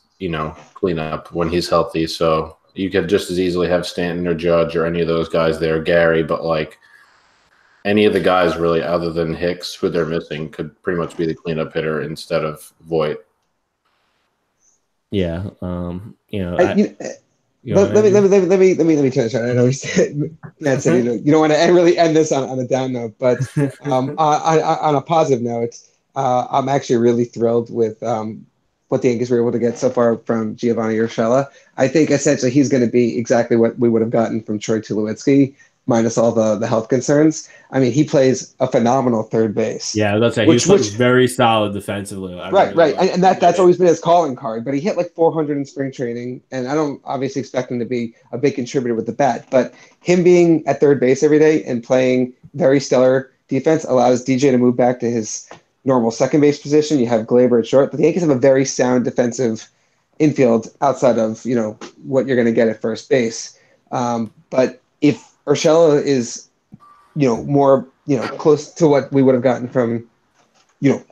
cleanup when he's healthy, so you could just as easily have Stanton or Judge or any of those guys there, Gary. But like any of the guys really, other than Hicks, who they're missing, could pretty much be the cleanup hitter instead of Voigt. Yeah, let me finish. I know Matt said you don't want to really end this on a down note, but on a positive note, I'm actually really thrilled with what the Yankees were able to get so far from Giovanni Urshela. I think essentially he's going to be exactly what we would have gotten from Troy Tulowitzki, minus all the health concerns. I mean, he plays a phenomenal third base. Yeah, let's say he's very solid defensively. Right. And that's always been his calling card. But he hit like 400 in spring training, and I don't obviously expect him to be a big contributor with the bat. But him being at third base every day and playing very stellar defense allows DJ to move back to his normal second base position. You have Glaber at short, but the Yankees have a very sound defensive infield outside of what you're going to get at first base. But if Urshela is, more, close to what we would have gotten from,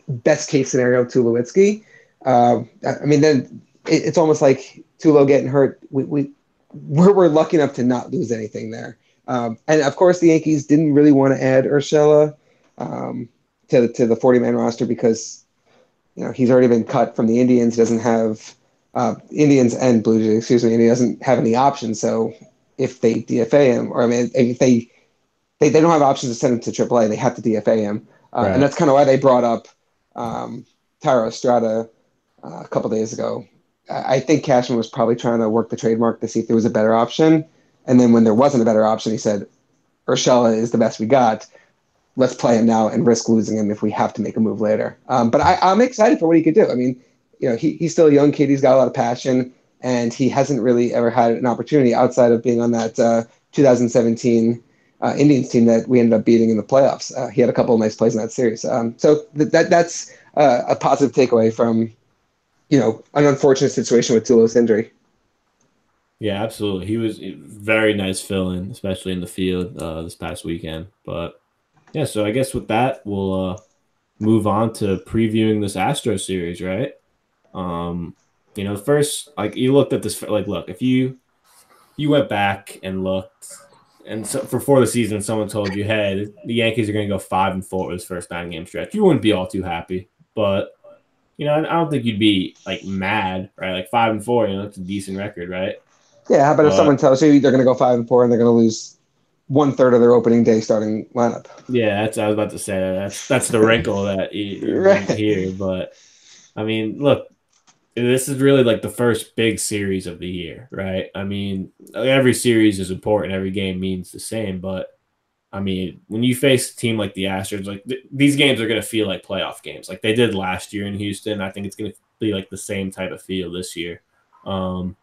best case scenario Tulowitzki. I mean, then it's almost like Tulo getting hurt. We're lucky enough to not lose anything there. And of course, the Yankees didn't really want to add Urshela to the 40-man roster because, he's already been cut from the Indians. Doesn't have Indians and Blue Jays, excuse me, and he doesn't have any options. So if they DFA him, or I mean, if they don't have options to send him to AAA, they have to DFA him, and that's kind of why they brought up Tyro Estrada a couple days ago. I think Cashman was probably trying to work the trademark to see if there was a better option, and then when there wasn't a better option, he said, Urshela is the best we got. Let's play him now and risk losing him if we have to make a move later. But I'm excited for what he could do. I mean, he's still a young kid. He's got a lot of passion, and he hasn't really ever had an opportunity outside of being on that 2017 Indians team that we ended up beating in the playoffs. He had a couple of nice plays in that series. So that's a positive takeaway from, an unfortunate situation with Tulo's injury. Yeah, absolutely. He was very nice fill-in, especially in the field this past weekend. But yeah, so I guess with that, we'll move on to previewing this Astro series, right? First, like you looked at this, like, look, if you went back and looked, and so before the season, someone told you, hey, the Yankees are going to go 5-4 with this first 9-game stretch, you wouldn't be all too happy. But I don't think you'd be like mad, right? Like 5-4, that's a decent record, right? Yeah, how about if someone tells you they're going to go 5-4 and they're going to lose 1/3 of their opening day starting lineup? Yeah, I was about to say that's the wrinkle that you Right. hear. But I mean, look, this is really like the first big series of the year, right? I mean, every series is important. Every game means the same. But, I mean, when you face a team like the Astros, like these games are going to feel like playoff games. Like they did last year in Houston. I think it's going to be like the same type of feel this year. The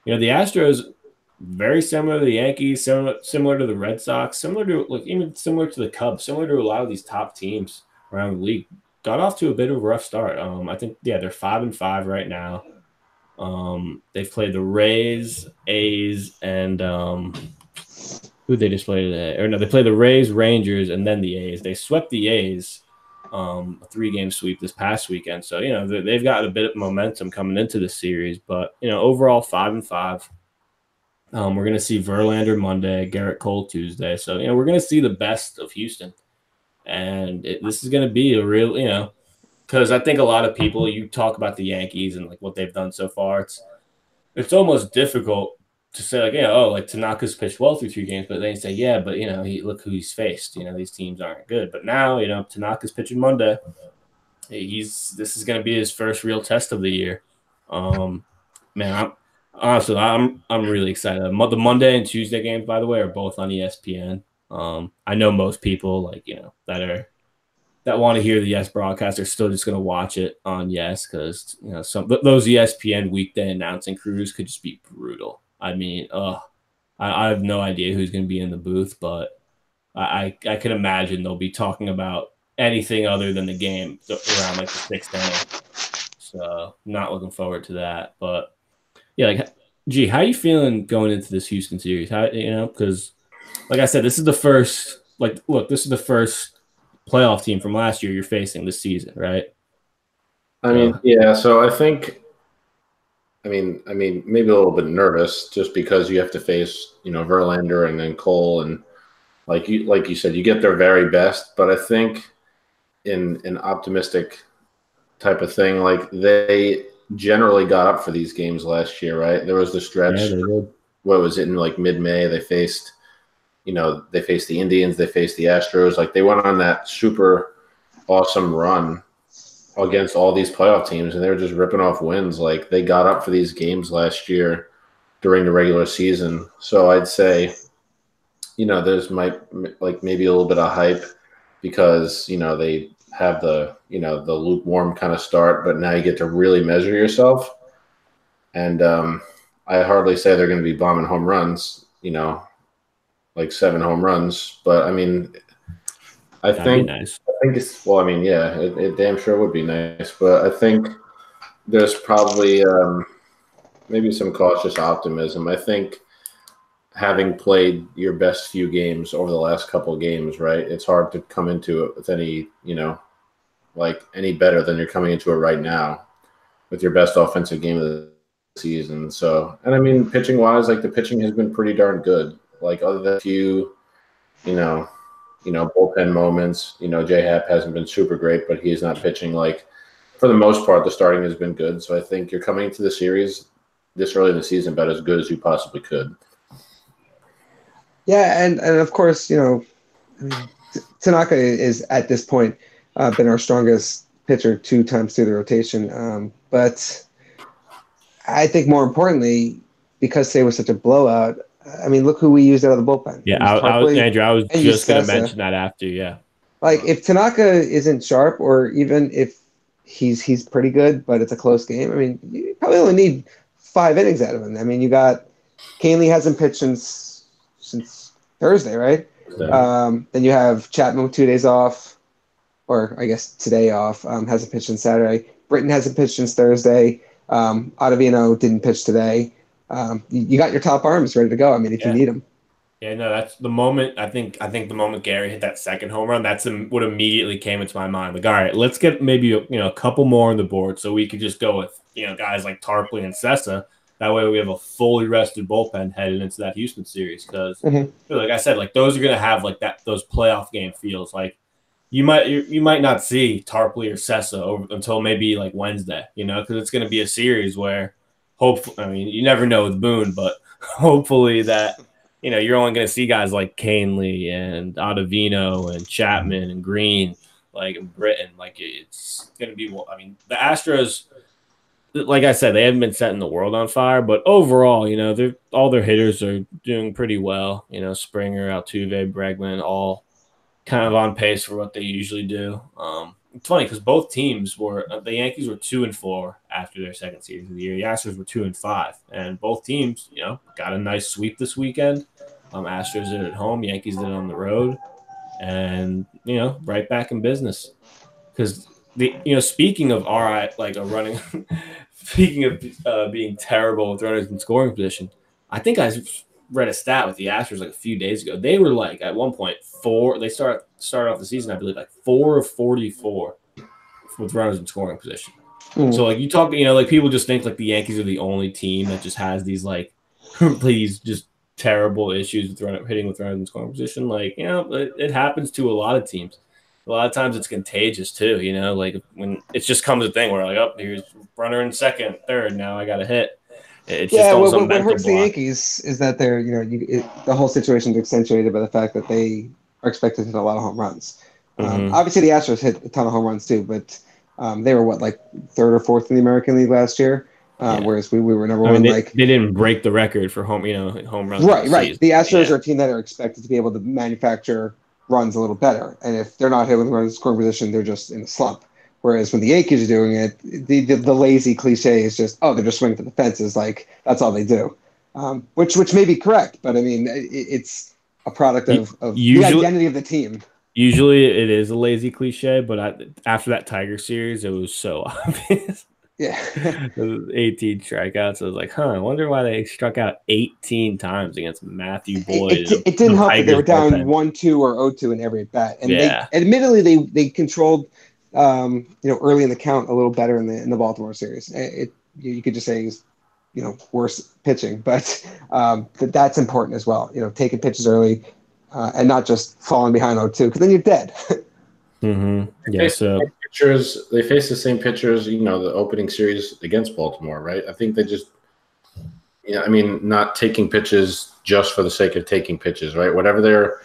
Astros, very similar to the Yankees, similar to the Red Sox, similar to even similar to the Cubs, similar to a lot of these top teams around the league, got off to a bit of a rough start. I think they're 5-5 right now. They've played the Rays, A's, and who they just played today? Or no, they played the Rays, Rangers, and then the A's. They swept the A's, a 3-game sweep this past weekend. So they've got a bit of momentum coming into the series, but overall 5-5. We're going to see Verlander Monday, Garrett Cole Tuesday. So, we're going to see the best of Houston. And this is going to be a real, because I think a lot of people, you talk about the Yankees and like what they've done so far. It's almost difficult to say like Tanaka's pitched well through 3 games, but then you say, yeah, but look who he's faced. These teams aren't good. But now, Tanaka's pitching Monday. This is going to be his first real test of the year. Man, I'm really excited. The Monday and Tuesday games, by the way, are both on ESPN. I know most people that want to hear the Yes broadcast are still just going to watch it on Yes because those ESPN weekday announcing crews could just be brutal. I mean, I have no idea who's going to be in the booth, but I can imagine they'll be talking about anything other than the game around like the 6th inning. So not looking forward to that, but. Yeah, how are you feeling going into this Houston series? Because like I said, this is the first playoff team from last year you're facing this season, right? I mean, yeah. So I think, maybe a little bit nervous just because you have to face, Verlander and then Cole, and like you said, you get their very best. But I think in an optimistic type of thing, like they generally got up for these games last year, right? There was the stretch. Yeah, what was it in like mid-May? They faced, the Indians, they faced the Astros. Like they went on that super awesome run against all these playoff teams, and they were just ripping off wins. Like they got up for these games last year during the regular season. So I'd say, there's maybe a little bit of hype because they have the the lukewarm kind of start, but now you get to really measure yourself. And I hardly say they're going to be bombing home runs, like 7 home runs. But I mean, That'd be nice. I think it's yeah, it damn sure would be nice. But I think there's probably maybe some cautious optimism. I think having played your best few games over the last couple of games, right? It's hard to come into it with any, any better than you're coming into it right now with your best offensive game of the season. So, and I mean, pitching wise, like the pitching has been pretty darn good. Like other than a few, bullpen moments, J-Happ hasn't been super great, but he's not pitching like for the most part, the starting has been good. So I think you're coming into the series this early in the season about as good as you possibly could. Yeah, and of course, I mean, Tanaka is at this point been our strongest pitcher 2 times through the rotation. But I think more importantly, because today was such a blowout, I mean, look who we used out of the bullpen. Yeah, We used Tarpley Andrew, I was and just used going to Sessa. mention that after. Yeah. Like if Tanaka isn't sharp, or even if he's pretty good, but it's a close game. I mean, you probably only need 5 innings out of him. I mean, you got Canley hasn't pitched since Thursday, right? Then you have Chapman with 2 days off, or I guess today off. Hasn't pitched since Saturday. Britton hasn't pitched since Thursday. Ottavino didn't pitch today. You got your top arms ready to go. I mean, if you need them. Yeah, no, that's the moment. I think the moment Gary hit that second home run, that's what immediately came into my mind. Like, all right, let's get maybe a couple more on the board, so we could just go with guys like Tarpley and Sessa. That way, we have a fully rested bullpen headed into that Houston series. Because, like I said, like those are gonna have like those playoff game feels. Like you might not see Tarpley or Sessa until maybe like Wednesday, because it's gonna be a series where hopefully, I mean, you never know with Boone, but hopefully that. You're only going to see guys like Canley and Ottavino and Chapman and Green, like in Britton. Like it's going to be. I mean, the Astros, like I said, they haven't been setting the world on fire, but overall, all their hitters are doing pretty well. Springer, Altuve, Bregman, all kind of on pace for what they usually do. It's funny because both teams the Yankees were 2-4 after their second series of the year. The Astros were 2-5, and both teams, got a nice sweep this weekend. Astros did it at home, Yankees did it on the road, and right back in business. Because speaking of running, speaking of being terrible with runners in scoring position, I think I read a stat with the Astros like a few days ago. They were like at one point they started off the season, I believe, like 4 of 44 with runners in scoring position. So like you talk, like people just think like the Yankees are the only team that just has these like these just terrible issues with hitting with runners in scoring position. Like it happens to a lot of teams. A lot of times it's contagious too. Like when it just comes a thing where like, oh, here's runner in second, third, now I got to hit. It's just almost what hurts the Yankees is that they're, the whole situation is accentuated by the fact that they are expected to hit a lot of home runs. Obviously, the Astros hit a ton of home runs too, but they were like third or fourth in the American League last year, whereas we were number one. They didn't break the record for home runs. Right. The Astros are a team that are expected to be able to manufacture runs a little better, and if they're not hit with runners in scoring position, they're just in a slump. Whereas when the Yankees are doing it, the lazy cliche is just, they're just swinging for the fences. Like, that's all they do, which may be correct. But, I mean, it's a product of the identity of the team. Usually it is a lazy cliche, but after that Tiger series, it was so obvious. Yeah. It was 18 strikeouts. I was like, I wonder why they struck out 18 times against Matthew Boyd. It didn't help that they were down 1-2 or 0-2 in every at bat. And admittedly, they controlled – early in the count a little better in the Baltimore series. You could just say he's, worse pitching, but that's important as well. Taking pitches early and not just falling behind 0-2, because then you're dead. Yeah. So they face the same pitchers. The opening series against Baltimore, right? I think they just, not taking pitches just for the sake of taking pitches, right? Whatever their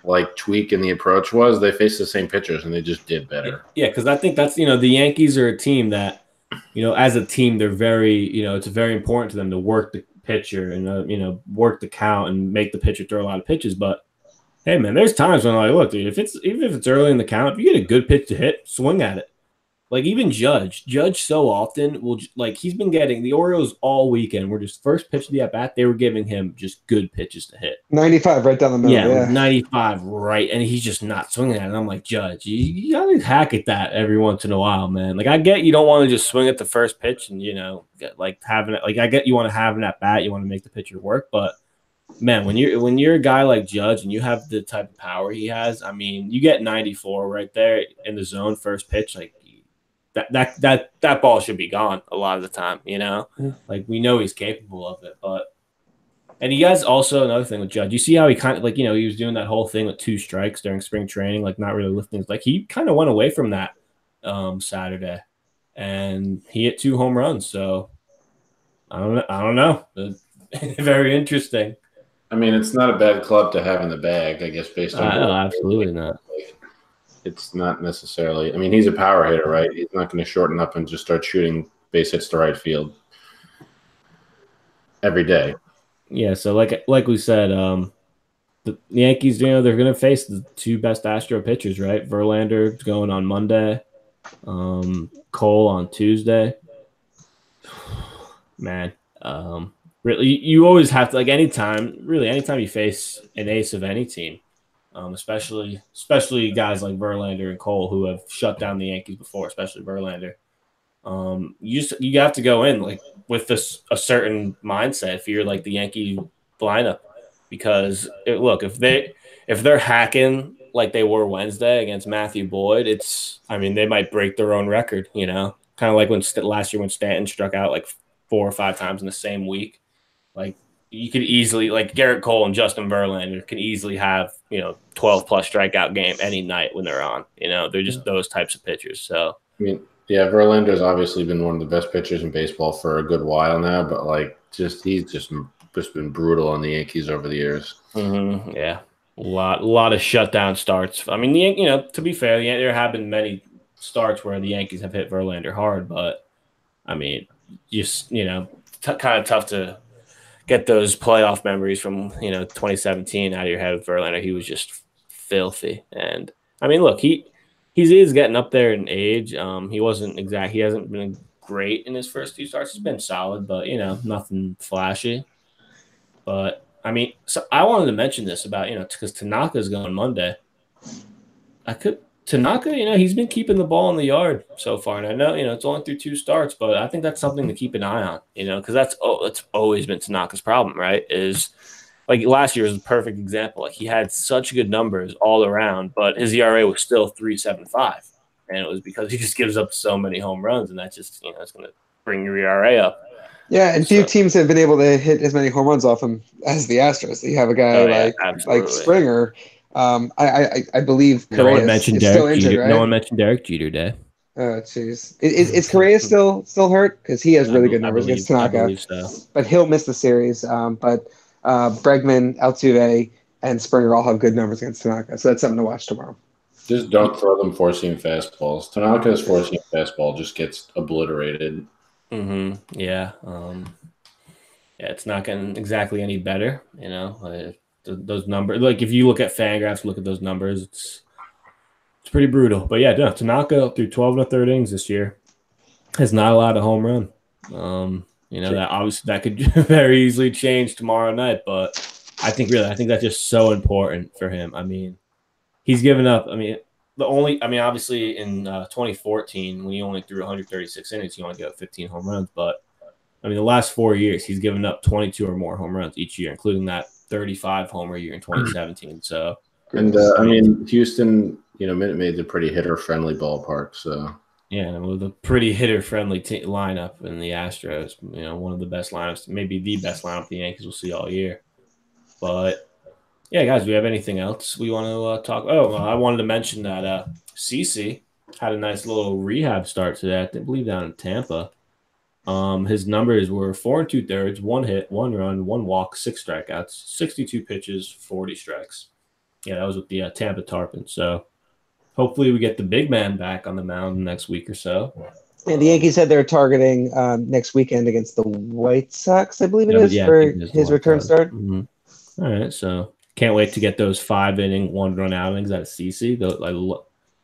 like tweak in the approach was, they faced the same pitchers and they just did better. Yeah, because I think that's the Yankees are a team that as a team they're very it's very important to them to work the pitcher and work the count and make the pitcher throw a lot of pitches. But hey, man, there's times when I'm like, look, dude, even if it's early in the count, if you get a good pitch to hit, swing at it. Like even Judge so often will he's been getting the Orioles all weekend. Were just first pitch of the at bat, they were giving him just good pitches to hit. 95 right down the middle. Yeah. 95 right, and he's just not swinging at it. I'm like, Judge, you gotta hack at that every once in a while, man. Like I get you don't want to just swing at the first pitch and having it. Like I get you want to have an at bat, you want to make the pitcher work, but man, when you're a guy like Judge and you have the type of power he has, I mean, you get 94 right there in the zone first pitch, like. That ball should be gone a lot of the time, Like we know he's capable of it, and he has also another thing with Judge. You see how he kind of he was doing that whole thing with 2 strikes during spring training, like not really lifting. Like he kind of went away from that Saturday, and he hit 2 home runs. So I don't know. Very interesting. I mean, it's not a bad club to have in the bag, I guess, based on No, absolutely not. It's not necessarily. I mean, he's a power hitter, right? He's not going to shorten up and just start shooting base hits to right field every day. Yeah. So like we said, the Yankees, they're going to face the 2 best Astro pitchers, right? Verlander's going on Monday, Cole on Tuesday. Man, really, you always have to, like, anytime you face an ace of any team, especially guys like Verlander and Cole who have shut down the Yankees before, especially Verlander. You have to go in like with a certain mindset if you're like the Yankee lineup, because look, if they're hacking like they were Wednesday against Matthew Boyd, they might break their own record, kind of like when last year when Stanton struck out like 4 or 5 times in the same week. Like, you could easily, like, Garrett Cole and Justin Verlander can easily have 12 plus strikeout game any night when they're on. They're just those types of pitchers. So I mean, yeah, Verlander's obviously been one of the best pitchers in baseball for a good while now, but he's just been brutal on the Yankees over the years. Mm-hmm. Yeah, a lot of shutdown starts. I mean, to be fair, there have been many starts where the Yankees have hit Verlander hard, but I mean, just kind of tough to get those playoff memories from 2017 out of your head with Verlander. He was just filthy, and I mean, look, he is getting up there in age. He hasn't been great in his first 2 starts. He's been solid, but nothing flashy. But I mean, so I wanted to mention this about because Tanaka's going Monday. Tanaka, he's been keeping the ball in the yard so far, and I know it's only through 2 starts, but I think that's something to keep an eye on, because that's always been Tanaka's problem, right? Is like last year was a perfect example. Like, he had such good numbers all around, but his ERA was still 3.75, and it was because he just gives up so many home runs, and that's just it's going to bring your ERA up. Yeah, and few teams have been able to hit as many home runs off him as the Astros. You have a guy like Springer. I believe Correa is still injured, right? No one mentioned Derek Jeter, Dave. Oh, jeez. Is Correa still hurt? Because he has really good numbers against Tanaka. I believe so. But he'll miss the series. But Bregman, Altuve, and Springer all have good numbers against Tanaka. So that's something to watch tomorrow. Just don't throw them four-seam fastballs. Tanaka's four-seam fastball just gets obliterated. Mm-hmm. Yeah. It's not getting exactly any better. Those numbers. Like, if you look at Fangraphs, look at those numbers. It's pretty brutal. But yeah, Tanaka through 12 1/3 innings this year has not allowed a home run. That obviously that could very easily change tomorrow night. But I think that's just so important for him. I mean, he's given up. I mean, obviously in 2014 when he only threw 136 innings, he only got 15 home runs. But I mean, the last 4 years, he's given up 22 or more home runs each year, including that 35 homer year in 2017. So, and Houston, Minute Maid's a pretty hitter-friendly ballpark. So, yeah, with a pretty hitter-friendly lineup in the Astros, one of the best lineups, maybe the best lineup the Yankees will see all year. But yeah, guys, do we have anything else we want to talk? Oh, I wanted to mention that CeCe had a nice little rehab start today. I believe down in Tampa. His numbers were 4 2/3, 1 hit, 1 run, 1 walk, 6 strikeouts, 62 pitches, 40 strikes. Yeah, that was with the Tampa Tarpon. So hopefully we get the big man back on the mound next week or so. And the Yankees said they're targeting next weekend against the White Sox, I believe it is, for his return start. Mm-hmm. All right, so can't wait to get those 5-inning, 1-run outings out of CeCe.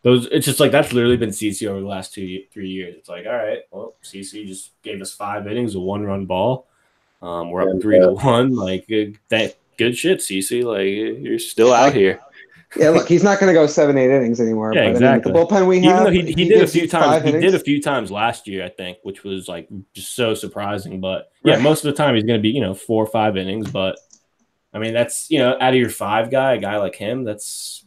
Those, it's just like that's literally been CeCe over the last 3 years. It's like, all right, well, CeCe just gave us 5 innings, a 1-run ball. We're up 3-1. Like, good shit, CeCe. Like, you're still out here. Yeah, look, he's not going to go 7-8 innings anymore. Yeah, but exactly. I mean, the bullpen we have, even though he did a few times. He did a few times last year, I think, which was like just so surprising. But yeah, most of the time he's going to be 4 or 5 innings. But I mean, that's out of your 5 guy, a guy like him, that's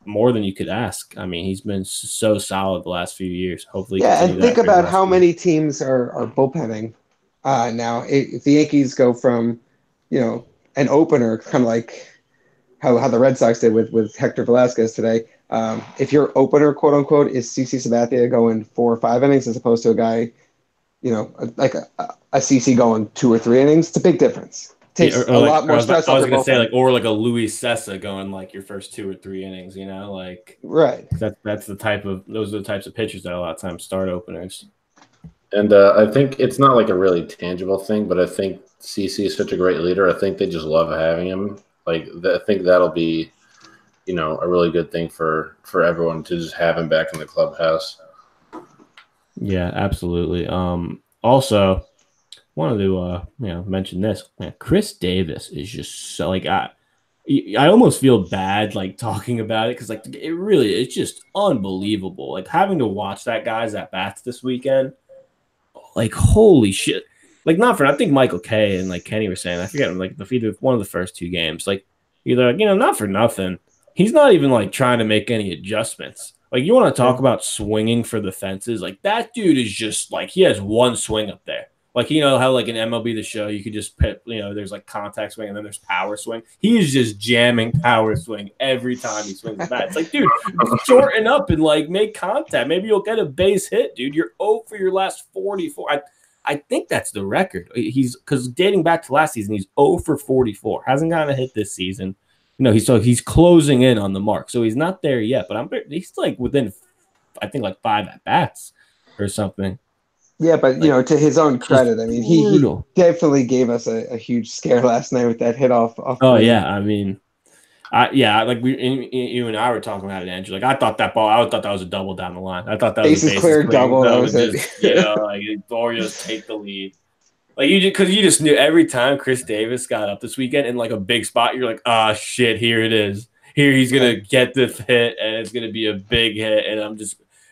more than you could ask. I mean, he's been so solid the last few years. Hopefully, and think about how many teams are bullpenning now. If the Yankees go from, an opener, kind of like how the Red Sox did with Hector Velasquez today, If your opener, quote unquote, is CC Sabathia going 4 or 5 innings as opposed to a guy, like a CC going 2 or 3 innings, it's a big difference. Takes a lot more stress off your bullpen. Like, or like a Luis Sessa going like your first 2 or 3 innings, like right. Those are the types of pitchers that a lot of times start openers. And I think it's not like a really tangible thing, but I think CC is such a great leader. I think they just love having him. Like I think that'll be, a really good thing for everyone to just have him back in the clubhouse. Yeah, absolutely. Also, wanted to mention this. Man, Chris Davis is just so like I almost feel bad like talking about it because like it's just unbelievable. Like having to watch that guy's at bats this weekend. Like holy shit. Like I think Michael K and like Kenny were saying, I forget like either one of the first 2 games, like either not for nothing. He's not even like trying to make any adjustments. Like you want to talk about swinging for the fences, like that dude is just like he has one swing up there. Like how like in MLB The Show you could just put there's like contact swing and then there's power swing. He is just jamming power swing every time he swings the bat. It's like, dude, shorten up and like make contact. Maybe you'll get a base hit, dude. You're 0 for your last 44. I think that's the record. He's because dating back to last season, he's 0 for 44. Hasn't gotten a hit this season. He's closing in on the mark, so he's not there yet. But he's like within, I think, like 5 at bats or something. Yeah, but to his own credit, I mean, he definitely gave us a huge scare last night with that hit off. Oh yeah, I mean, like you and I were talking about it, Andrew. Like I thought that was a double down the line. I thought that was a bases clear double. That was just like or just take the lead. Like you just knew every time Chris Davis got up this weekend in like a big spot, you're like, ah, shit, here it is. Here he's gonna get this hit, and it's gonna be a big hit, and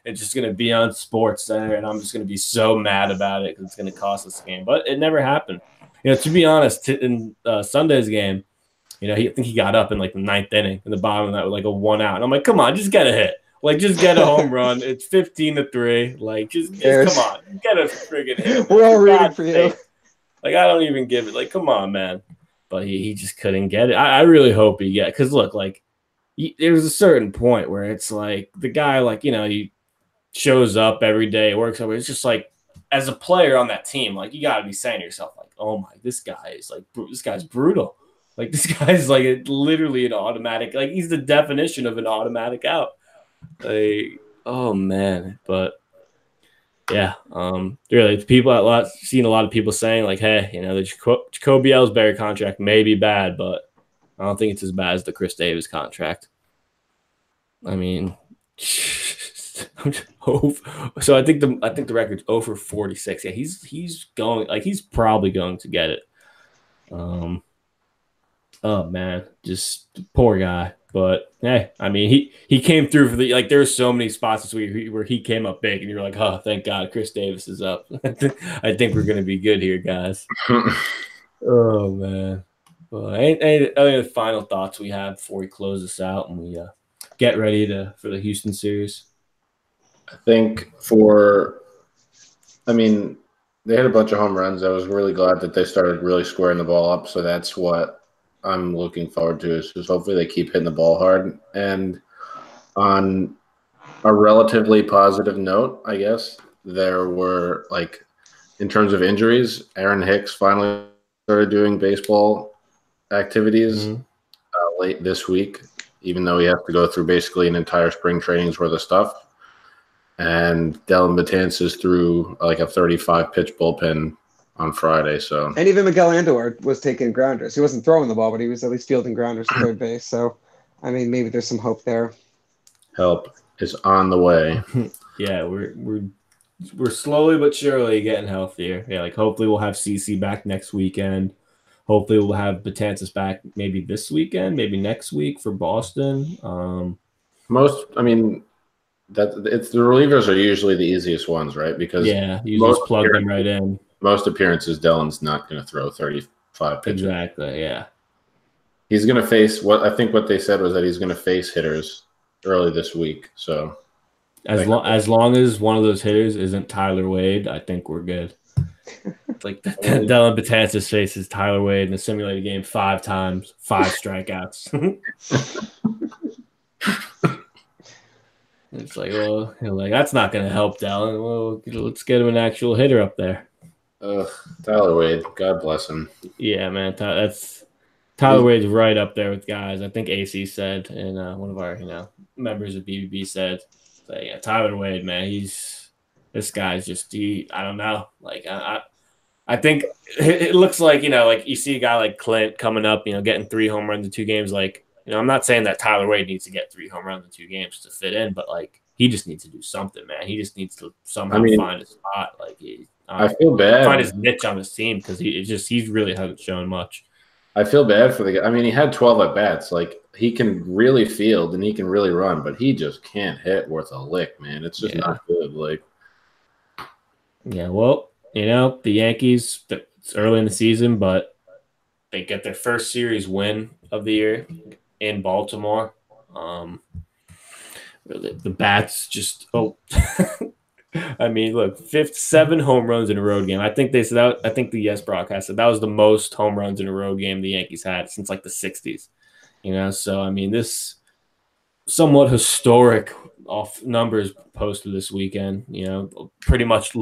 it's just gonna be on Sports Center, and I'm just gonna be so mad about it because it's gonna cost us the game. But it never happened. To be honest, in Sunday's game, I think he got up in like the 9th inning in the bottom of that with like a 1 out, and I'm like, come on, just get a hit. Like, just get a home run. It's 15-3. Like, just come on, get a friggin' hit. We're all rooting for you. Like, I don't even give it. Like, come on, man. But he just couldn't get it. I really hope he gets. Because look, like, there's a certain point where it's like the guy, like, he shows up every day, works over. It's just like, as a player on that team, like, you got to be saying to yourself, like, oh my, this guy's brutal. Like, this guy's like literally an automatic. Like, he's the definition of an automatic out. Like, oh man, but yeah, really, seen a lot of people saying like, hey, the Jacoby Ellsbury contract may be bad, but I don't think it's as bad as the Chris Davis contract. I mean, so I think the record's 0 for 46. Yeah, he's going like he's probably going to get it. Oh man, just poor guy. But hey, I mean, he came through for the there's so many spots this week where he came up big, and you're like, oh, thank God, Chris Davis is up. I think we're gonna be good here, guys. Oh man. Well, any other final thoughts we have before we close this out and we get ready for the Houston series? I think they had a bunch of home runs. I was really glad that they started really squaring the ball up. So that's what I'm looking forward to is just hopefully they keep hitting the ball hard. And on a relatively positive note, I guess, there were in terms of injuries, Aaron Hicks finally started doing baseball activities late this week, even though he has to go through basically an entire spring training's worth of stuff. And Dellin Betances threw a 35-pitch bullpen on Friday. And even Miguel Andujar was taking grounders. He wasn't throwing the ball, but he was at least fielding grounders to third base. So, I mean, maybe there's some hope there. Help is on the way. Yeah, we're slowly but surely getting healthier. Yeah, hopefully we'll have CC back next weekend. Hopefully we'll have Betances back maybe this weekend, maybe next week for Boston. It's the relievers are usually the easiest ones, right? Because you just plug them right in. Most appearances, Dellin's not going to throw 35 pitches. Exactly, yeah. He's going to face what they said was that he's going to face hitters early this week. So as long as one of those hitters isn't Tyler Wade, I think we're good. Dellin Betances faces Tyler Wade in a simulated game 5 times, 5 strikeouts. It's like, well, like that's not going to help Dallin. Well, let's get him an actual hitter up there. Tyler Wade, God bless him. Yeah, man, that's Tyler Wade's right up there with guys. I think AC said, and one of our members of BBB said, like, yeah, Tyler Wade, man, this guy's just I don't know, like I think it looks like like you see a guy like Clint coming up, getting 3 home runs in 2 games, like. I'm not saying that Tyler Wade needs to get 3 home runs in 2 games to fit in, but like he just needs to do something, man. He just needs to somehow find a spot. Like I feel bad. Find his niche on his team because he really hasn't shown much. I feel bad for the guy. I mean, he had 12 at bats. Like he can really field and he can really run, but he just can't hit worth a lick, man. It's just not good. Like, yeah, well, the Yankees. It's early in the season, but they get their first series win of the year in Baltimore. The bats just I mean, look, 7 home runs in a road game. I think they said that. I think the Yes broadcast said that was the most home runs in a road game the Yankees had since like the '60s. So I mean, this somewhat historic off numbers posted this weekend. Pretty much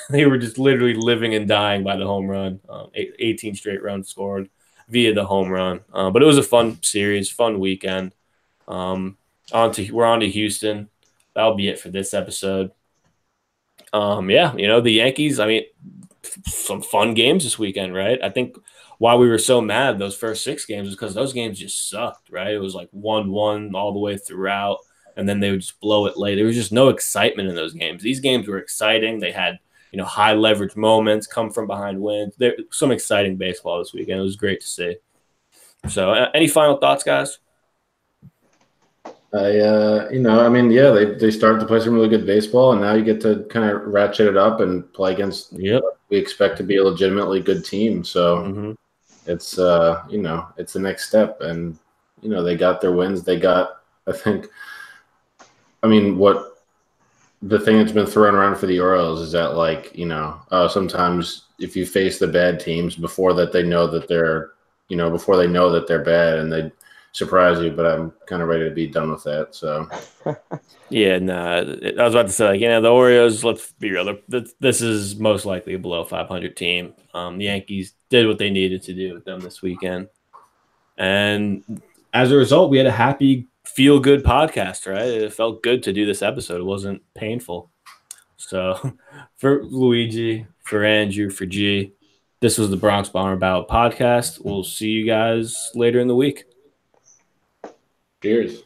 they were just literally living and dying by the home run. 18 straight runs scored via the home run. But it was a fun series, fun weekend. We're on to Houston. That'll be it for this episode. The Yankees. I mean, some fun games this weekend, right? I think why we were so mad those first 6 games is because those games just sucked, right? It was like 1-1 all the way throughout, and then they would just blow it late. There was just no excitement in those games. These games were exciting. They had high leverage moments, come from behind wins. There some exciting baseball this weekend. It was great to see. So, any final thoughts, guys? They started to play some really good baseball, and now you get to kind of ratchet it up and play against what we expect to be a legitimately good team. So it's it's the next step, and they got their wins. They got, what the thing that's been thrown around for the Orioles is that sometimes if you face the bad teams before they know that they're bad and they surprise you, but I'm kind of ready to be done with that. So, yeah, no, I was about to say, the Orioles. Let's be real; this is most likely a below 500 team. The Yankees did what they needed to do with them this weekend, and as a result, we had a happy, feel-good podcast. Right? It felt good to do this episode. It wasn't painful. So, for Luigi, for Andrew, for G, this was the Bronx Bomber Ballot podcast. We'll see you guys later in the week. Cheers.